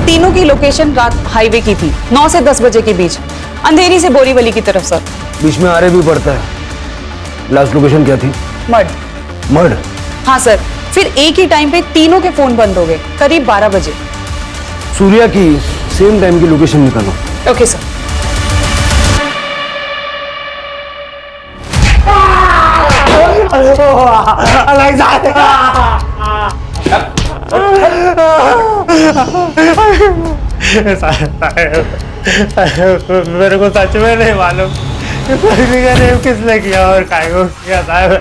तीनों की लोकेशन रात हाईवे की थी, 9 से 10 बजे के बीच, अंधेरी से बोरीवली की तरफ सर। बीच में आरे भी पड़ता है। लास्ट लोकेशन क्या थी? मड। मड? हाँ सर, फिर एक ही टाइम पे तीनों के फोन बंद हो गए, करीब 12 बजे। सूर्या की सेम टाइम की लोकेशन निकालो। Okay sir. मेरे को सच में नहीं मालूम किसने किया और काय को किया साहब।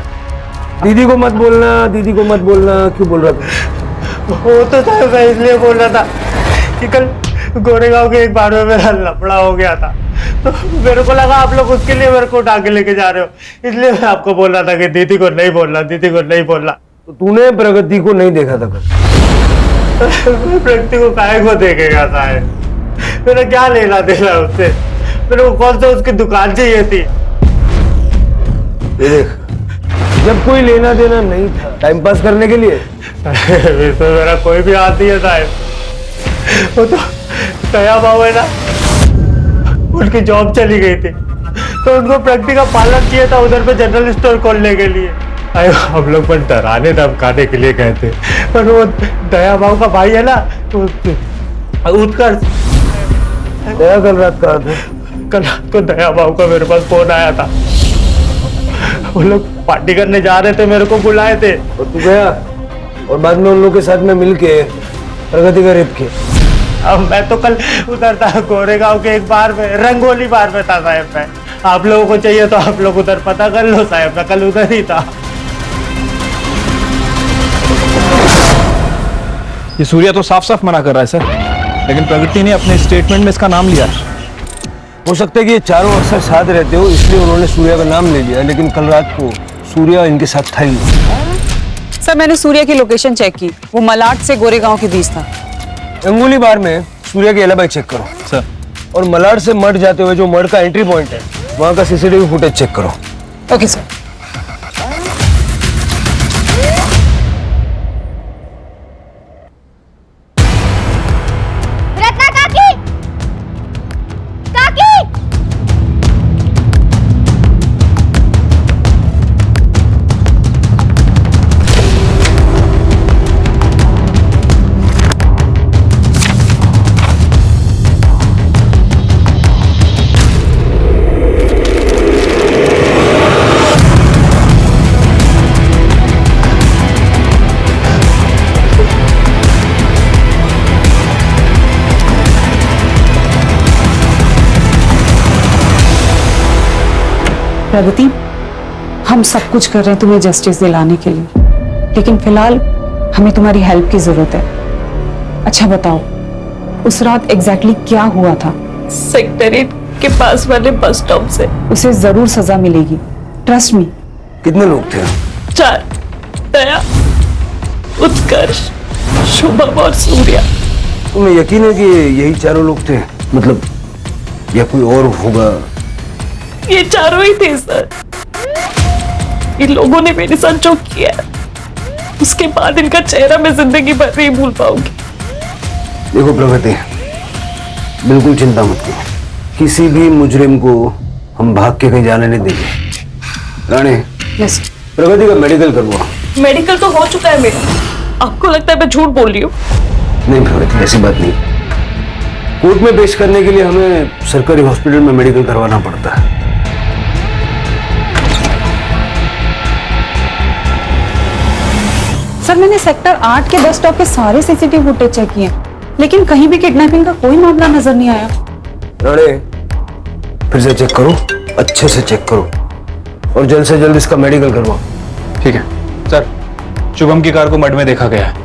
दीदी को मत बोलना, दीदी को मत बोलना। क्यों बोल रहा था? वो तो साहब मैं इसलिए बोल रहा था कि कल गोरेगांव के एक बार में मेरा लफड़ा हो गया था, तो मेरे को लगा आप लोग उसके लिए मेरे को उठा के लेके जा रहे हो, इसलिए मैं आपको बोल रहा था कि दीदी को नहीं बोलना, दीदी को नहीं बोलना। तो तूने प्रगति को नहीं देखा था कल? प्रगति को काहे को देखेगा साहब? मेरा क्या लेना देना उससे? मेरे को कौन सा उसकी दुकान चाहिए थी? ये देख, जब कोई लेना देना नहीं था, टाइम पास करने के लिए। तो मेरा कोई भी हाथ नहीं है साहब। वो तो दया बाबू है ना, उनकी जॉब चली गई थी, तो उनको प्रगति का पार्लर चाहिए था उधर पे जनरल स्टोर खोलने के लिए। अरे हम लोग पर डराने धमकाने के लिए गए थे, पर वो दया बाबू का भाई है ना, उत्कर्ष। दया कल रात कहा था? कल रात को दया बाबू का मेरे पास फोन आया था, वो लोग पार्टी करने जा रहे थे, मेरे को बुलाए थे। और तू गया और बाद में उन लोगों के साथ में मिलके प्रगति का रेप किया। अब मैं तो कल उधर था गोरेगांव के एक बार में, रंगोली बार में था साहब। मैं, आप लोगों को चाहिए तो आप लोग उधर पता कर लो साहब, मैं कल उधर ही था। ये सूर्या तो साफ साफ मना कर रहा है सर, लेकिन प्रगति ने अपने स्टेटमेंट में इसका नाम लिया। हो सकता है कि ये चारों अक्सर साथ रहते हो, इसलिए उन्होंने सूर्या का नाम ले लिया, लेकिन कल रात को सूर्या इनके साथ था ही। सर मैंने सूर्या की लोकेशन चेक की, वो मलाड से गोरेगांव के बीच था। अंगुली बार में सूर्या की एलिबाई चेक करो सर, और मलाड से मड जाते हुए जो मड का एंट्री पॉइंट है वहां का सीसीटीवी फुटेज चेक करो। Okay sir. रत्ना काकी, काकी, प्रगति, हम सब कुछ कर रहे हैं तुम्हें जस्टिस दिलाने के लिए, लेकिन फिलहाल हमें तुम्हारी हेल्प की जरूरत है। अच्छा बताओ, उस रात एग्जैक्टली क्या हुआ था? सेक्टर 8 के पास वाले बस स्टॉप से। उसे जरूर सजा मिलेगी, ट्रस्ट मी। कितने लोग थे? 4, दया, उत्कर्ष, शुभम और सूर्या। तुम्हें यकीन है कि यही चारों लोग थे? मतलब या कोई और होगा? ये चारों ही थे सर। इन लोगों ने मेरे साथ जो किया, उसके बाद इनका चेहरा मैं जिंदगी भर नहीं भूल पाऊंगी। देखो प्रगति, बिल्कुल चिंता मत करो, किसी भी मुजरिम को हम भाग के कहीं जाने नहीं देंगे। राणे, यस, प्रगति का मेडिकल करवा। मेडिकल तो हो चुका है मेरा। आपको लगता है मैं झूठ बोल रही हूँ? नहीं प्रगति, ऐसी बात नहीं। कोर्ट में पेश करने के लिए हमें सरकारी हॉस्पिटल में मेडिकल करवाना पड़ता है। सर, मैंने सेक्टर 8 के बस स्टॉप के सारे सीसीटीवी फुटेज चेक किए, लेकिन कहीं भी किडनैपिंग का कोई मामला नजर नहीं आया। राणे, फिर से चेक करो, अच्छे से चेक करो और जल्द से जल्द इसका मेडिकल करवाओ। ठीक है सर। शुभम की कार को मड में देखा गया है।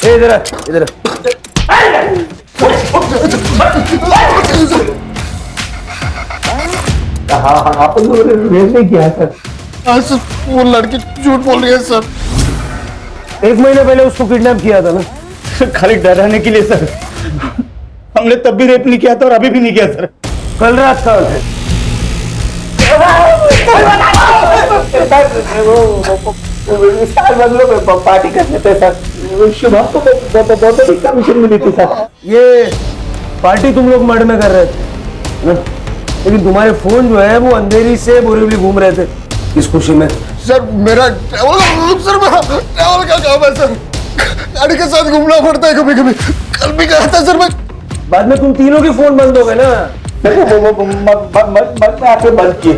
इधर इधर आप नहीं किया सर। सर वो लड़की झूठ बोल रही है सर। 1 महीने पहले उसको किडनैप किया था ना? खाली डराने के लिए सर। हमने तब भी रेप नहीं किया था और अभी भी नहीं किया सर। कल रात का पार्टी करने थे सर। शुभम को बहुत बड़ी कमीशन मिली थी सर। ये पार्टी तुम लोग मर्ड में कर रहे थे, लेकिन तुम्हारे फोन जो है वो अंधेरी से बोरीवली घूम रहे थे। किस खुशी में? सर मेरा ट्रैवल का काम है सर। गाड़ी के साथ घूमना पड़ता है कभी कभी। कल भी कहा था सर मैं। बाद में तुम तीनों के फोन बंद हो गए ना? आके बंद किए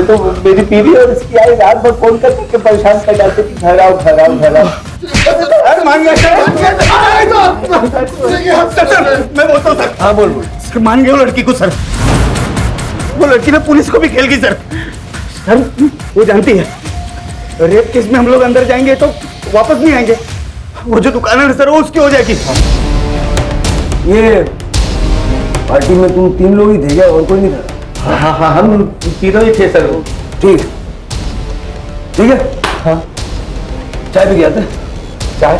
तो मेरी बीवी और इसकी आई रात भर फोन करके परेशान कर डालती थी, घर आओ घर आओ घर आओ। मान गया सर। मैं बोलता हूँ सर। हाँ बोल। मान गया लड़की को सर। वो लड़की ने पुलिस को भी खेल गई सर। सर वो जानती है रेप केस में हम लोग अंदर जाएंगे तो वापस नहीं आएंगे। वो जो दुकान है सर वो उसकी हो जाएगी। ये पार्टी में तुम 3 लोग ही थे क्या, और कोई नहीं था? हाँ हम तीनों ही थे सर। ठीक है। हाँ चाय भी गया था? चाय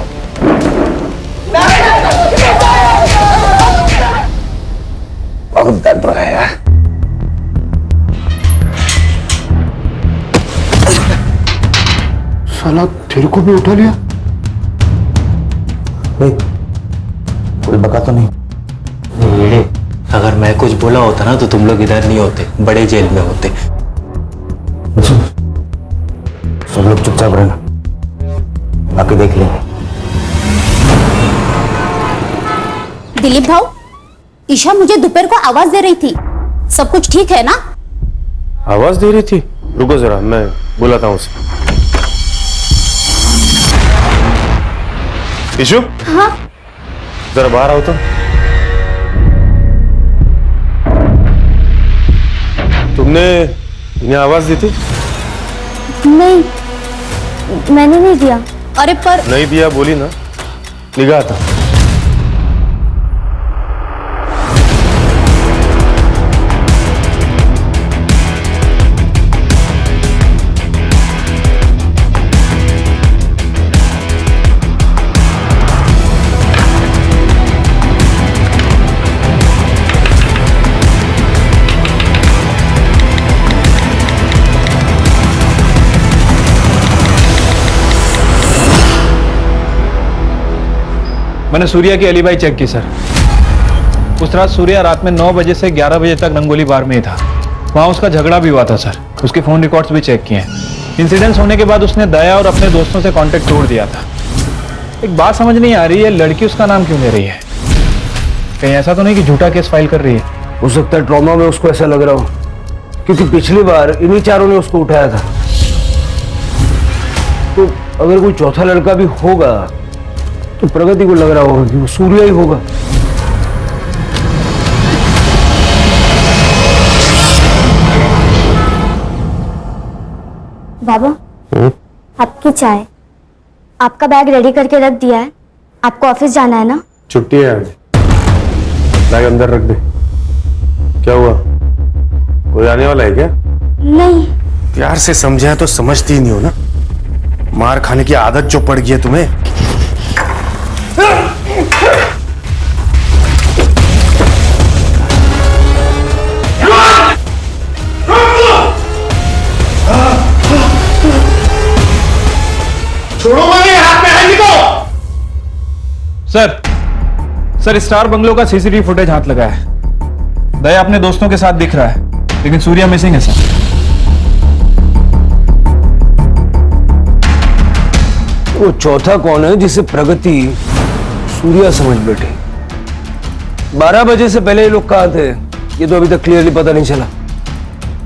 बहुत दर्द रहा है यार। साला तेरे को भी उठा लिया? नहीं, कोई बका तो नहीं। अगर मैं कुछ बोला होता ना तो तुम लोग इधर नहीं होते, बड़े जेल में होते। सब लोग चुपचाप रहना, बाकी देख लेंगे। दिलीप भाऊ, ईशा मुझे दोपहर को आवाज दे रही थी, सब कुछ ठीक है ना? आवाज दे रही थी? रुको जरा, मैं बुलाता हूँ उसे। ईशु, हाँ? जरा बाहर आओ तो। तुमने इन्हें आवाज दी थी? नहीं, मैंने नहीं दिया। अरे पर नहीं दिया बोली ना, निगाह था। मैंने सूर्या की एलिबाई चेक की सर। उस रात सूर्या रात में 9 बजे से 11 बजे तक रंगोली बार में ही था। वहाँ उसका झगड़ा भी हुआ था सर, उसके फोन रिकॉर्ड्स भी चेक किए हैं। इंसिडेंट्स होने के बाद उसने दया और अपने दोस्तों से कांटेक्ट तोड़ दिया था। एक बात समझ नहीं आ रही है, लड़की उसका नाम क्यों ले रही है? कहीं ऐसा तो नहीं कि झूठा केस फाइल कर रही है? हो सकता है ट्रॉमा में उसको ऐसा लग रहा हो, क्योंकि पिछली बार इन्हीं चारों ने उसको उठाया था। तो अगर कोई चौथा लड़का भी होगा तो प्रगति को लग रहा होगा कि वो सूर्या ही होगा। बाबा, आपकी चाय। आपका बैग रेडी करके रख दिया है। आपको ऑफिस जाना है ना? छुट्टी है आज। बैग अंदर रख दे। क्या हुआ, कोई आने वाला है क्या? नहीं। प्यार से समझाया तो समझती ही नहीं हो ना। मार खाने की आदत जो पड़ गई है तुम्हें। छोड़ो मुझे, हाथ में है निको। सर स्टार बंगलो का सीसीटीवी फुटेज हाथ लगा है। दया अपने दोस्तों के साथ दिख रहा है, लेकिन सूर्या मिसिंग है सर। वो चौथा कौन है जिसे प्रगति सूर्या समझ बैठे? 12 बजे से पहले ये लोग कहाँ थे, ये तो अभी तक क्लियरली पता नहीं चला।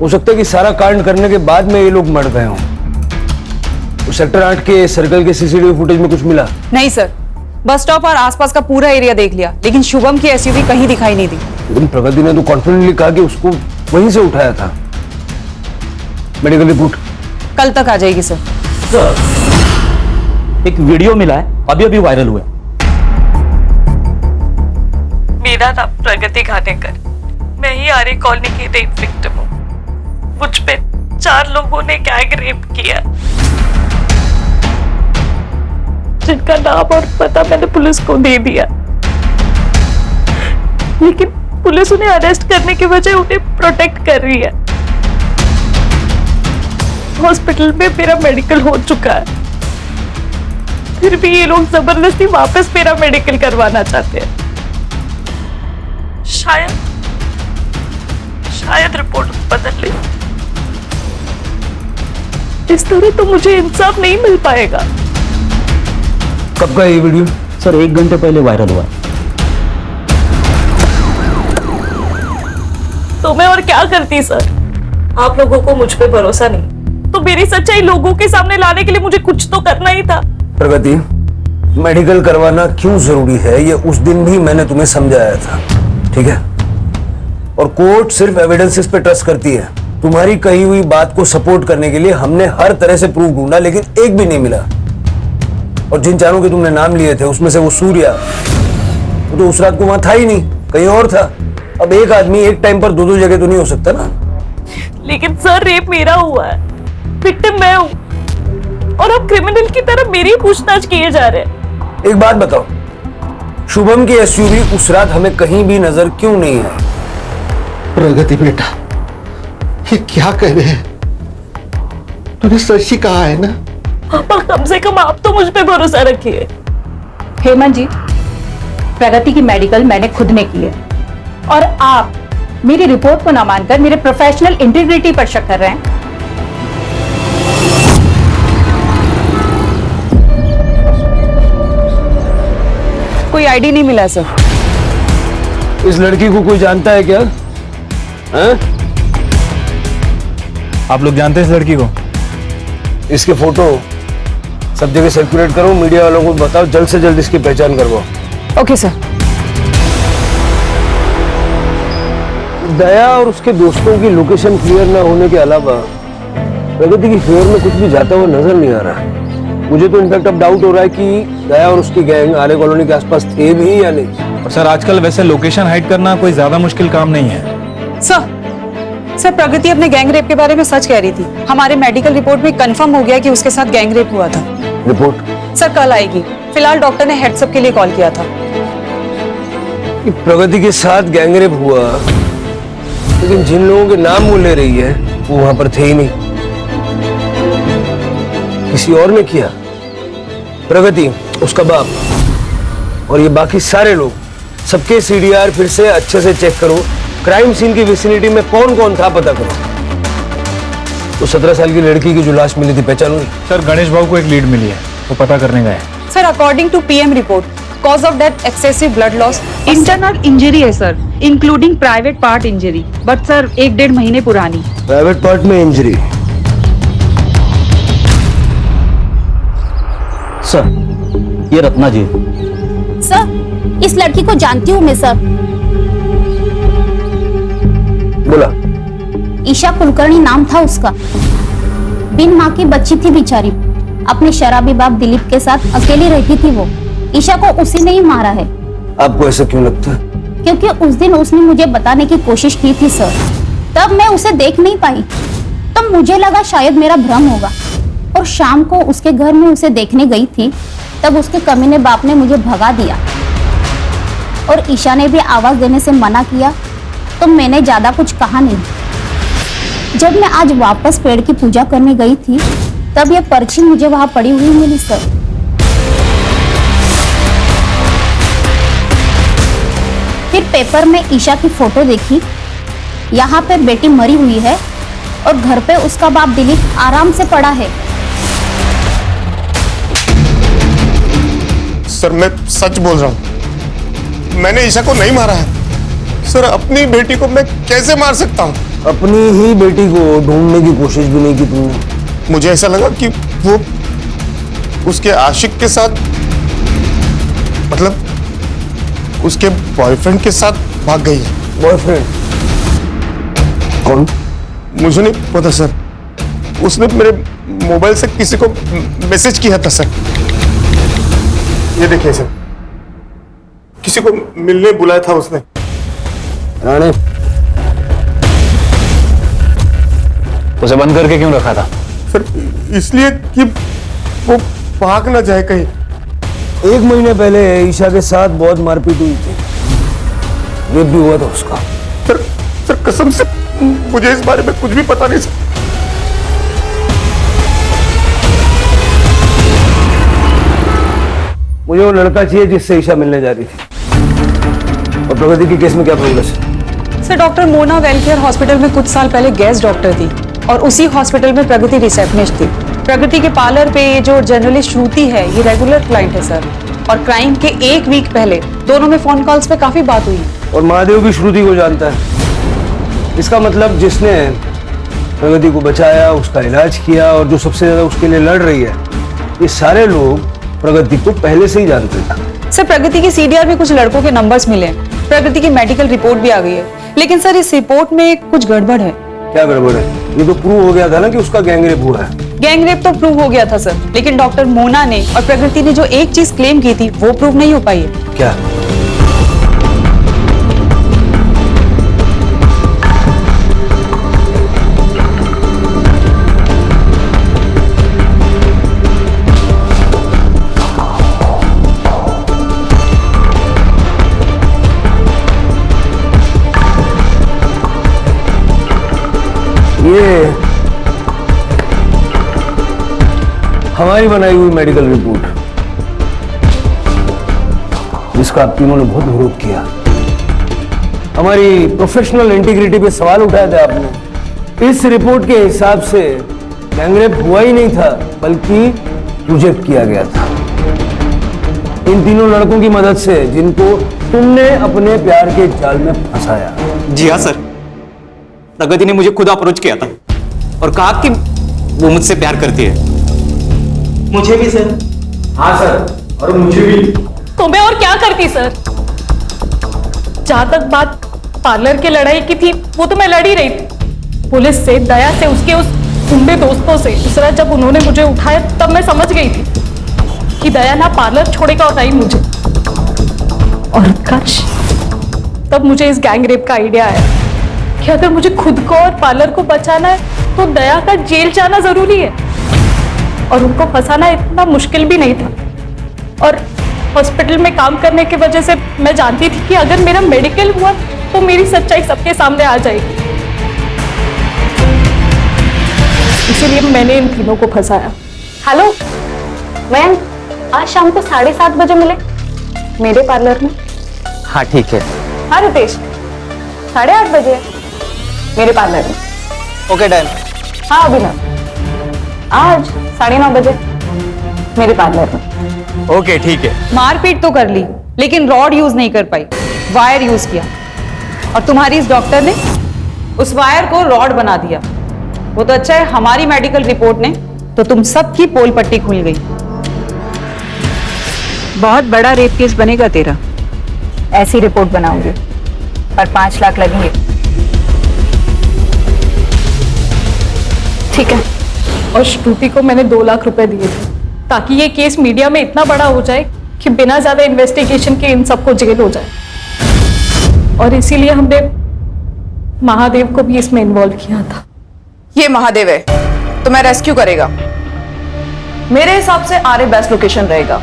हो सकता है कि सारा कांड करने के बाद में ये लोग मर गए हों। सेक्टर 8 के सर्कल के सीसीटीवी फुटेज में कुछ मिला? नहीं सर, बस स्टॉप और आसपास का पूरा एरिया देख लिया, लेकिन शुभम की एसयूवी कहीं दिखाई नहीं दी। लेकिन प्रगति ने तो कॉन्फिडेंटली कहा कि उसको वहीं से उठाया था। मेडिकल रिपोर्ट कल तक आ जाएगी सर। एक वीडियो मिला है, अभी अभी वायरल हुआ है। मेरा नाम प्रगति खानेकर, मैं ही आर्य कॉलोनी की रेप विक्टिम हूँ। मुझ पे 4 लोगों ने गैंग रेप किया, जिनका नाम और पता मैंने पुलिस को दे दिया, लेकिन पुलिस उन्हें अरेस्ट करने के बजाय उन्हें प्रोटेक्ट कर रही है। हॉस्पिटल में मेरा मेडिकल हो चुका है, फिर भी ये लोग जबरदस्ती वापस मेरा मेडिकल करवाना चाहते हैं। शायद रिपोर्ट बदल ली। इस तरह तो मुझे इंसाफ नहीं मिल पाएगा। कब का ये वीडियो? सर 1 घंटे पहले वायरल हुआ। तो मैं और क्या करती सर? आप लोगों को मुझ पे भरोसा नहीं, तो मेरी सच्चाई लोगों के सामने लाने के लिए मुझे कुछ तो करना ही था। प्रगति, मेडिकल करवाना क्यों जरूरी है ये उस दिन भी मैंने तुम्हें समझाया था, ठीक है? और कोर्ट सिर्फ एविडेंसेस पे ट्रस्ट करती है। तुम्हारी कही हुई बात को सपोर्ट करने के लिए हमने हर तरह से प्रूफ ढूंढा, लेकिन एक भी नहीं मिला। और जिन चारों के तुमने नाम लिए थे उसमें से वो सूर्या, वो तो उस रात को वहां था ही नहीं, कहीं और था। अब एक आदमी एक टाइम पर 2-2 जगह तो नहीं हो सकता ना। लेकिन सर रेप मेरा हुआ है, विक्टिम मैं हूँ, और अब क्रिमिनल की तरह मेरी पूछताछ किए जा रहे हैं। एक बात बताओ, शुभम की एसयूवी उस रात हमें कहीं भी नजर क्यों नहीं आई? प्रगति बेटा, ये क्या कह रहे हैं? तूने सच ही कहा है ना? पापा, कम से कम आप तो मुझ पे भरोसा रखिए। हेमंत जी, प्रगति की मेडिकल मैंने खुद ने की है, और आप मेरी रिपोर्ट को ना मानकर मेरे प्रोफेशनल इंटीग्रिटी पर शक कर रहे हैं। कोई आईडी नहीं मिला सर। इस लड़की को कोई जानता है क्या? आप लोग जानते हैं इस लड़की को? इसके फोटो सब जगह सर्कुलेट करो, मीडिया वालों को बताओ, जल्द से जल्द इसकी पहचान करवाओ। Okay sir. दया और उसके दोस्तों की लोकेशन क्लियर ना होने के अलावा प्रगति की फेवर में कुछ भी जाता हुआ नजर नहीं आ रहा। मुझे तो इनफैक्ट अब डाउट हो रहा है कि दया और उसकी गैंग आर्य कॉलोनी के आसपास थे भी या नहीं। और सर आजकल वैसे लोकेशन हाइड करना कोई ज्यादा मुश्किल काम नहीं है। सर प्रगति अपने गैंग रेप के बारे में सच कह रही थी। हमारे मेडिकल रिपोर्ट में कंफर्म हो गया कि उसके साथ गैंग रेप हुआ था। रिपोर्ट सर कल आएगी, फिलहाल डॉक्टर ने हेड्सअप के लिए कॉल किया था। प्रगति के साथ गैंग रेप हुआ, लेकिन जिन लोगों के नाम वो ले रही है वो वहां पर थे ही नहीं, किसी और ने किया। प्रगति, उसका बाप और ये बाकी सारे लोग, सबके सीडीआर फिर से अच्छे से चेक करो, क्राइम सीन की विसिनिटी में कौन कौन था पता करो। तो 17 साल की लड़की की जो लाश मिली थी पहचानूंगी? सर गणेश बाबू को एक लीड मिली है, वो पता करने गए। Sir according to PM report cause of death excessive blood loss, internal injury है sir, including private part injury, but sir 1-1.5 महीने पुरानी। प्राइवेट पार्ट में इंजरी? सर ये रत्ना जी। सर इस लड़की को जानती हूँ मैं सर। बोला। ईशा कुलकर्णी नाम था उसका। बिन माँ की बच्ची थी बेचारी, अपने शराबी बाप दिलीप के साथ अकेली रहती थी वो। ईशा को उसी ने ही मारा है। आपको ऐसा क्यों लगता है? क्योंकि उस दिन उसने मुझे बताने की कोशिश की थी सर, तब मैं उसे देख नहीं पाई। तब मुझे लगा शायद मेरा भ्रम होगा, और शाम को उसके घर में उसे देखने गई थी, तब उसके कमीने बाप ने मुझे भगा दिया और ईशा ने भी आवाज देने से मना किया, तो मैंने ज्यादा कुछ कहा नहीं। जब मैं आज वापस पेड़ की पूजा करने गई थी, तब ये पर्ची मुझे वहां पड़ी हुई मिली सर। फिर पेपर में ईशा की फोटो देखी, यहाँ पे बेटी मरी हुई है और घर पे उसका बाप दिलीप आराम से पड़ा है। सर मैं सच बोल रहा हूँ, मैंने ईशा को नहीं मारा है। सर अपनी बेटी को मैं कैसे मार सकता हूँ? अपनी ही बेटी को ढूंढने की कोशिश भी नहीं की तुमने? मुझे ऐसा लगा कि वो उसके आशिक के साथ, मतलब उसके बॉयफ्रेंड के साथ भाग गई है। बॉयफ्रेंड? कौन? मुझे नहीं पता सर, उसने मेरे मोबाइल से किसी को मैसेज किया था सर। ये देखिए सर, किसी को मिलने बुलाया था उसने। राणे, उसे बंद करके क्यों रखा था? सर इसलिए कि वो भाग ना जाए कहीं। 1 महीने पहले ईशा के साथ बहुत मारपीट हुई थी, रेप भी हुआ था उसका। सर कसम से मुझे इस बारे में कुछ भी पता नहीं सर। मुझे वो लड़का चाहिए जिससे ईशा मिलने जा रही थी। और प्रगति के केस में क्या प्रोग्रेस है? Sir doctor Mona welfare hospital में कुछ साल पहले गेस्ट डॉक्टर थी और उसी हॉस्पिटल में प्रगति रिसेप्शनिस्ट थी। प्रगति के पार्लर पे ये जो जर्नलिस्ट श्रुति है, ये रेगुलर क्लाइंट है सर, और क्राइम के 1 वीक पहले दोनों में फोन कॉल्स पे काफी बात हुई। और महादेव भी श्रुति को जानता है। इसका मतलब जिसने प्रगति को बचाया, उसका इलाज किया और जो सबसे ज्यादा उसके लिए लड़ रही है, ये सारे लोग प्रगति को पहले से ही जानते हैं। सर प्रगति की सीडीआर में कुछ लड़कों के नंबर्स मिले, प्रगति की मेडिकल रिपोर्ट भी आ गई है, लेकिन सर इस रिपोर्ट में कुछ गड़बड़ है। क्या गड़बड़ है? ये तो प्रूव हो गया था ना कि उसका गैंगरेप हुआ है। गैंगरेप तो प्रूव हो गया था सर, लेकिन डॉक्टर मोना ने और प्रगति ने जो एक चीज क्लेम की थी वो प्रूव नहीं हो पाई है। क्या? ये हमारी बनाई हुई मेडिकल रिपोर्ट, जिसका आप तीनों ने बहुत विरोध किया। हमारी प्रोफेशनल इंटीग्रिटी पे सवाल उठाए थे आपने। इस रिपोर्ट के हिसाब से गैंगरेप हुआ ही नहीं था, बल्कि प्रोजेक्ट किया गया था इन तीनों लड़कों की मदद से, जिनको तुमने अपने प्यार के जाल में फंसाया। जी हाँ सर, प्रगति ने मुझे खुद अप्रोच किया था और कहा कि वो मुझसे प्यार करती है। मुझे भी सर। हाँ सर, और मुझे भी। तो मैं और क्या करती सर? जहां तक बात पार्लर की लड़ाई की थी, वो तो मैं लड़ ही रही थी पुलिस से, दया से, उसके उस गुंडे दोस्तों से। इस तरह जब उन्होंने मुझे उठाया तब मैं समझ गई थी कि दया ना पार्लर छोड़ेगा और नहीं मुझे। और काश तब मुझे इस गैंग रेप का आइडिया आया कि अगर मुझे खुद को और पार्लर को बचाना है तो दया का जेल जाना जरूरी है, और उनको फंसाना इतना मुश्किल भी नहीं था। और हॉस्पिटल में काम करने की वजह से मैं जानती थी कि अगर मेरा मेडिकल हुआ तो मेरी सच्चाई सबके सामने आ जाएगी, इसीलिए मैंने इन तीनों को फंसाया। हेलो मैम, आज शाम को 7:30 बजे मिले मेरे पार्लर में। हाँ ठीक है। हाँ रितेश, 8:30 बजे मेरे पार्लर में। Okay done. हाँ अभिनव, आज 9:30 बजे मेरे पार्लर में। ओके ठीक है। मारपीट तो कर ली लेकिन रॉड यूज नहीं कर पाई, वायर यूज किया। और तुम्हारी इस डॉक्टर ने उस वायर को रॉड बना दिया। वो तो अच्छा है हमारी मेडिकल रिपोर्ट ने तो तुम सबकी पोल पट्टी खुल गई। बहुत बड़ा रेप केस बनेगा तेरा। ऐसी रिपोर्ट बनाऊंगी पर 5 लाख लगेंगे। ठीक है। और श्रुति को मैंने 2 लाख रुपए दिए थे ताकि ये केस मीडिया में इतना बड़ा हो जाए कि बिना ज्यादा इन्वेस्टिगेशन के इन सबको जेल हो जाए। और इसीलिए हमने महादेव को भी इसमें इन्वॉल्व किया था। ये महादेव है तो मैं रेस्क्यू करेगा। मेरे हिसाब से आरे बेस्ट लोकेशन रहेगा।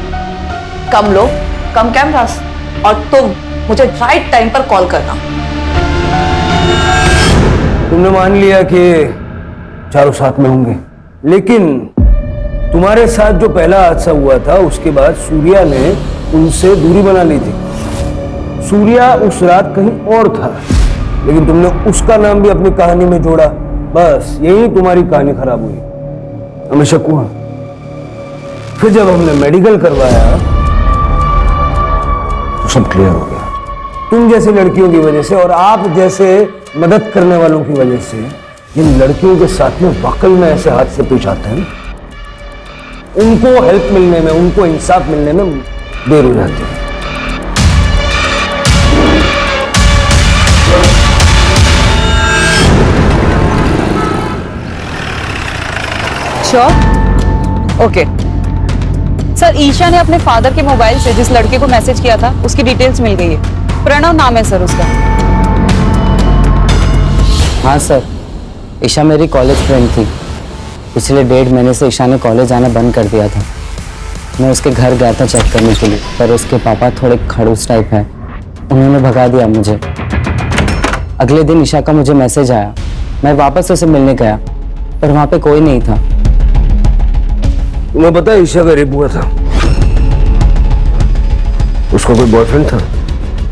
कम लोग, कम कैमरास, और तुम मुझे राइट टाइम पर कॉल करना। तुमने मान लिया कि चारों साथ में होंगे, लेकिन तुम्हारे साथ जो पहला हादसा हुआ था उसके बाद सूर्या ने उनसे दूरी बना ली थी। सूर्या उस रात कहीं और था, लेकिन तुमने उसका नाम भी अपनी कहानी में जोड़ा। बस यही तुम्हारी कहानी खराब हुई। हमें शक हुआ, फिर जब हमने मेडिकल करवाया तो सब क्लियर हो गया। तुम जैसी लड़कियों की वजह से और आप जैसे मदद करने वालों की वजह से जिन लड़कियों के साथ में वाकई में ऐसे हादसे पेश आते हैं, उनको हेल्प मिलने में, उनको इंसाफ मिलने में देर हो जाती है। श्योर? ओके सर, ईशा ने अपने फादर के मोबाइल से जिस लड़के को मैसेज किया था उसकी डिटेल्स मिल गई है। प्रणव नाम है सर उसका। हाँ सर, ईशा मेरी कॉलेज फ्रेंड थी। पिछले 1.5 महीने से ईशा ने कॉलेज आना बंद कर दिया था। मैं उसके घर गया था चेक करने के लिए, पर उसके पापा थोड़े खड़ूस टाइप हैं, उन्होंने भगा दिया मुझे। अगले दिन ईशा का मुझे मैसेज आया। मैं वापस उसे मिलने गया पर वहाँ पे कोई नहीं था। तुम्हें पता है ईशा का रेप हुआ था? उसका कोई बॉयफ्रेंड था?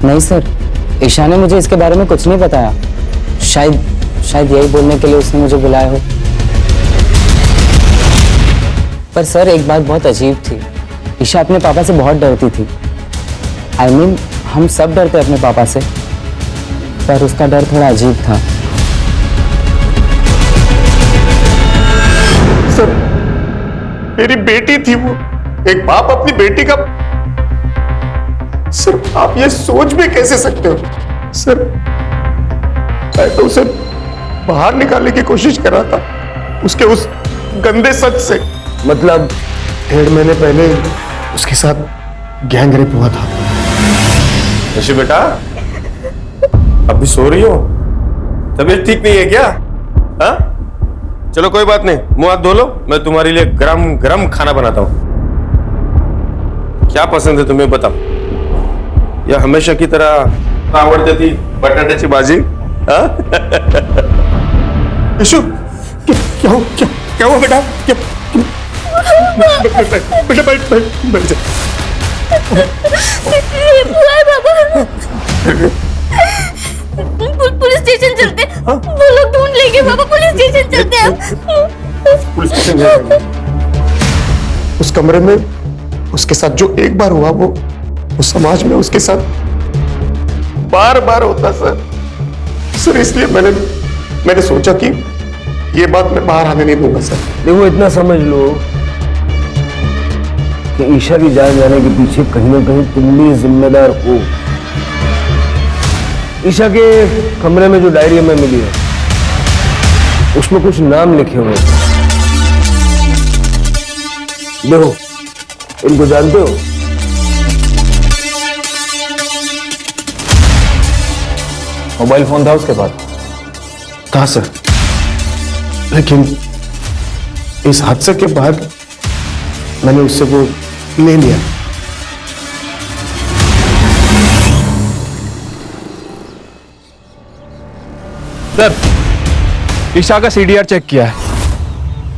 नहीं सर, ईशा ने मुझे इसके बारे में कुछ नहीं बताया। शायद यही बोलने के लिए उसने मुझे बुलाया हो। पर सर एक बात बहुत अजीब थी, ईशा अपने पापा से बहुत डरती थी। I mean, हम सब डरते अपने पापा से, पर उसका डर थोड़ा अजीब था। सर, मेरी बेटी थी वो। एक बाप अपनी बेटी का। सर आप ये सोच भी कैसे सकते हो? सर मैं तो उसे बाहर निकालने की कोशिश कर रहा था उसके उस गंदे सच से। मतलब 1.5 महीने पहले उसके साथ गैंग रेप हुआ था। ऋषि बेटा, अभी सो रही हो? तबीयत ठीक नहीं है क्या? हाँ, चलो कोई बात नहीं, मुंह हाथ धो लो, मैं तुम्हारे लिए गरम गरम खाना बनाता हूं। क्या पसंद है तुम्हें बताओ? या हमेशा की तरह आवड़ती थी बटाट्याची भाजी? हाँ? यशु, क्या हुआ बेटा? बेटा बैठ जा। पुलिस स्टेशन चलते, वो लोग ढूंढ लेंगे बाबा। पुलिस स्टेशन चलते हैं। पुलिस स्टेशन जाएंगे। उस कमरे में उसके साथ जो एक बार हुआ वो समाज में उसके साथ बार बार होता सर। इसलिए मैंने सोचा कि ये बात मैं बाहर आने नहीं दूंगा सर। देखो इतना समझ लो कि ईशा की जान जाने के पीछे कहीं ना कहीं तुम भी जिम्मेदार हो। ईशा के कमरे में जो डायरी हमें मिली है उसमें कुछ नाम लिखे हुए हैं। देखो, इनको जानते हो? मोबाइल फोन था उसके पास? था सर, लेकिन इस हादसे के बाद मैंने उससे वो ले लिया। सर, ईशा का CDR चेक किया है।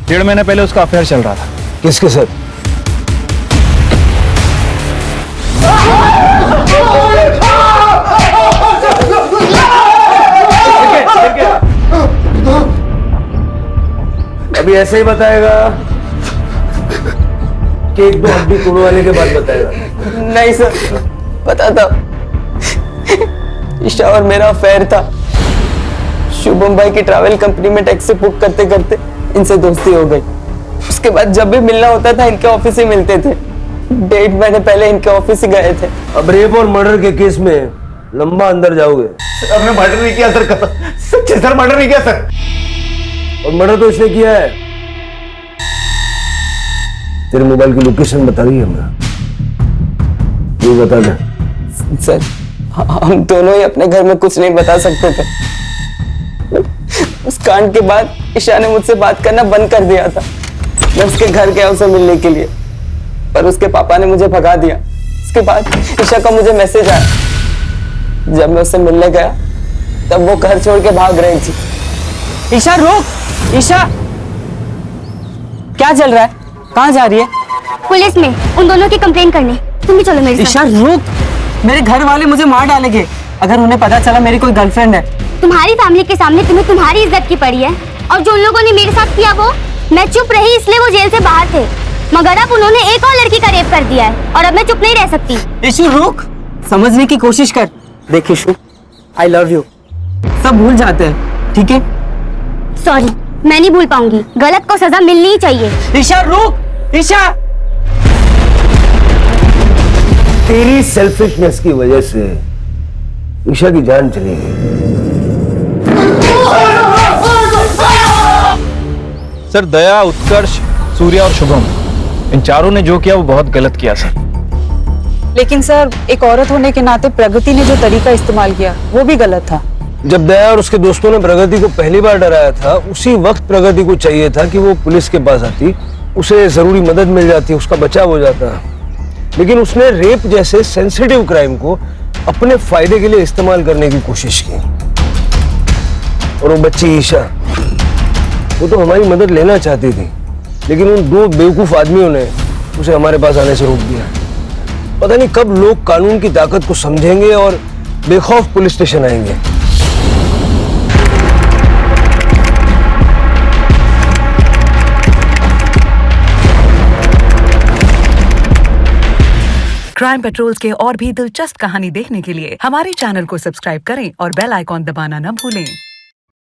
1.5 महीने पहले उसका अफेयर चल रहा था। किसके साथ? अभी ऐसे ही बताएगा कि एक दो हड्डी तोड़ने वाले के बाद बताएगा? नहीं सर, पता था। ईशा और मेरा अफेयर था। शुभम भाई की ट्रैवल कंपनी में टैक्सी बुक करते करते इनसे दोस्ती हो गई। उसके बाद जब भी मिलना होता था इनके ऑफिस ही मिलते थे। 1.5 महीने पहले इनके ऑफिस ही गए थे। अब रेप और मर्डर के केस में लंबा अंदर जाओगे। सर हमने मर्डर नहीं किया सर, सच्चे सर मर्डर नहीं किया सर। और मर्डर तो इसने किया है। तेरे मोबाइल की लोकेशन बता रही है हमें, ये बता दे। सर हम दोनों ही अपने घर में कुछ नहीं बता सकते थे। उस कांड के बाद ईशा ने मुझसे बात करना बंद कर दिया था। मैं उसके घर गया उसे मिलने के लिए, पर उसके पापा ने मुझे भगा दिया। उसके बाद ईशा का मुझे मैसेज आया। जब मैं उससे मिलने गया तब वो घर छोड़ के भाग रही थी। ईशा रुक! ईशा क्या चल रहा है? कहाँ जा रही है? पुलिस में उन दोनों की कंप्लेन करने। तुम भी चलो मेरे साथ। ईशा रुक! मेरे घर वाले मुझे मार डालेंगे अगर उन्हें पता चला मेरी कोई गर्लफ्रेंड है। तुम्हारी फैमिली के सामने तुम्हें तुम्हारी इज्जत की पड़ी है, और जो उन लोगों ने मेरे साथ किया वो मैं चुप रही इसलिए वो जेल से बाहर थे, मगर अब उन्होंने एक और लड़की का रेप कर दिया है और अब मैं चुप नहीं रह सकती। ईशु रुक! समझने की कोशिश कर। देख ईशु, आई लव यू। सब भूल जाते हैं, ठीक है? सॉरी, मैं नहीं भूल पाऊंगी। गलत को सजा मिलनी ही चाहिए। ईशा रुक! ईशा! तेरी सेल्फिशनेस की वजह से ईशा की जान चली गई। सर दया, उत्कर्ष, सूर्या और शुभम, इन चारों ने जो किया वो बहुत गलत किया सर। लेकिन सर एक औरत होने के नाते प्रगति ने जो तरीका इस्तेमाल किया वो भी गलत था। जब दया और उसके दोस्तों ने प्रगति को पहली बार डराया था, उसी वक्त प्रगति को चाहिए था कि वो पुलिस के पास आती, उसे जरूरी मदद मिल जाती, उसका बचाव हो जाता। लेकिन उसने रेप जैसे सेंसिटिव क्राइम को अपने फायदे के लिए इस्तेमाल करने की कोशिश की। और वो बच्ची ईशा, वो तो हमारी मदद लेना चाहती थी, लेकिन उन दो बेवकूफ आदमियों ने उसे हमारे पास आने से रोक दिया। पता नहीं कब लोग कानून की ताकत को समझेंगे और बेखौफ पुलिस स्टेशन आएंगे। क्राइम पेट्रोल्स के और भी दिलचस्प कहानी देखने के लिए हमारे चैनल को सब्सक्राइब करें और बेल आइकॉन दबाना न भूलें।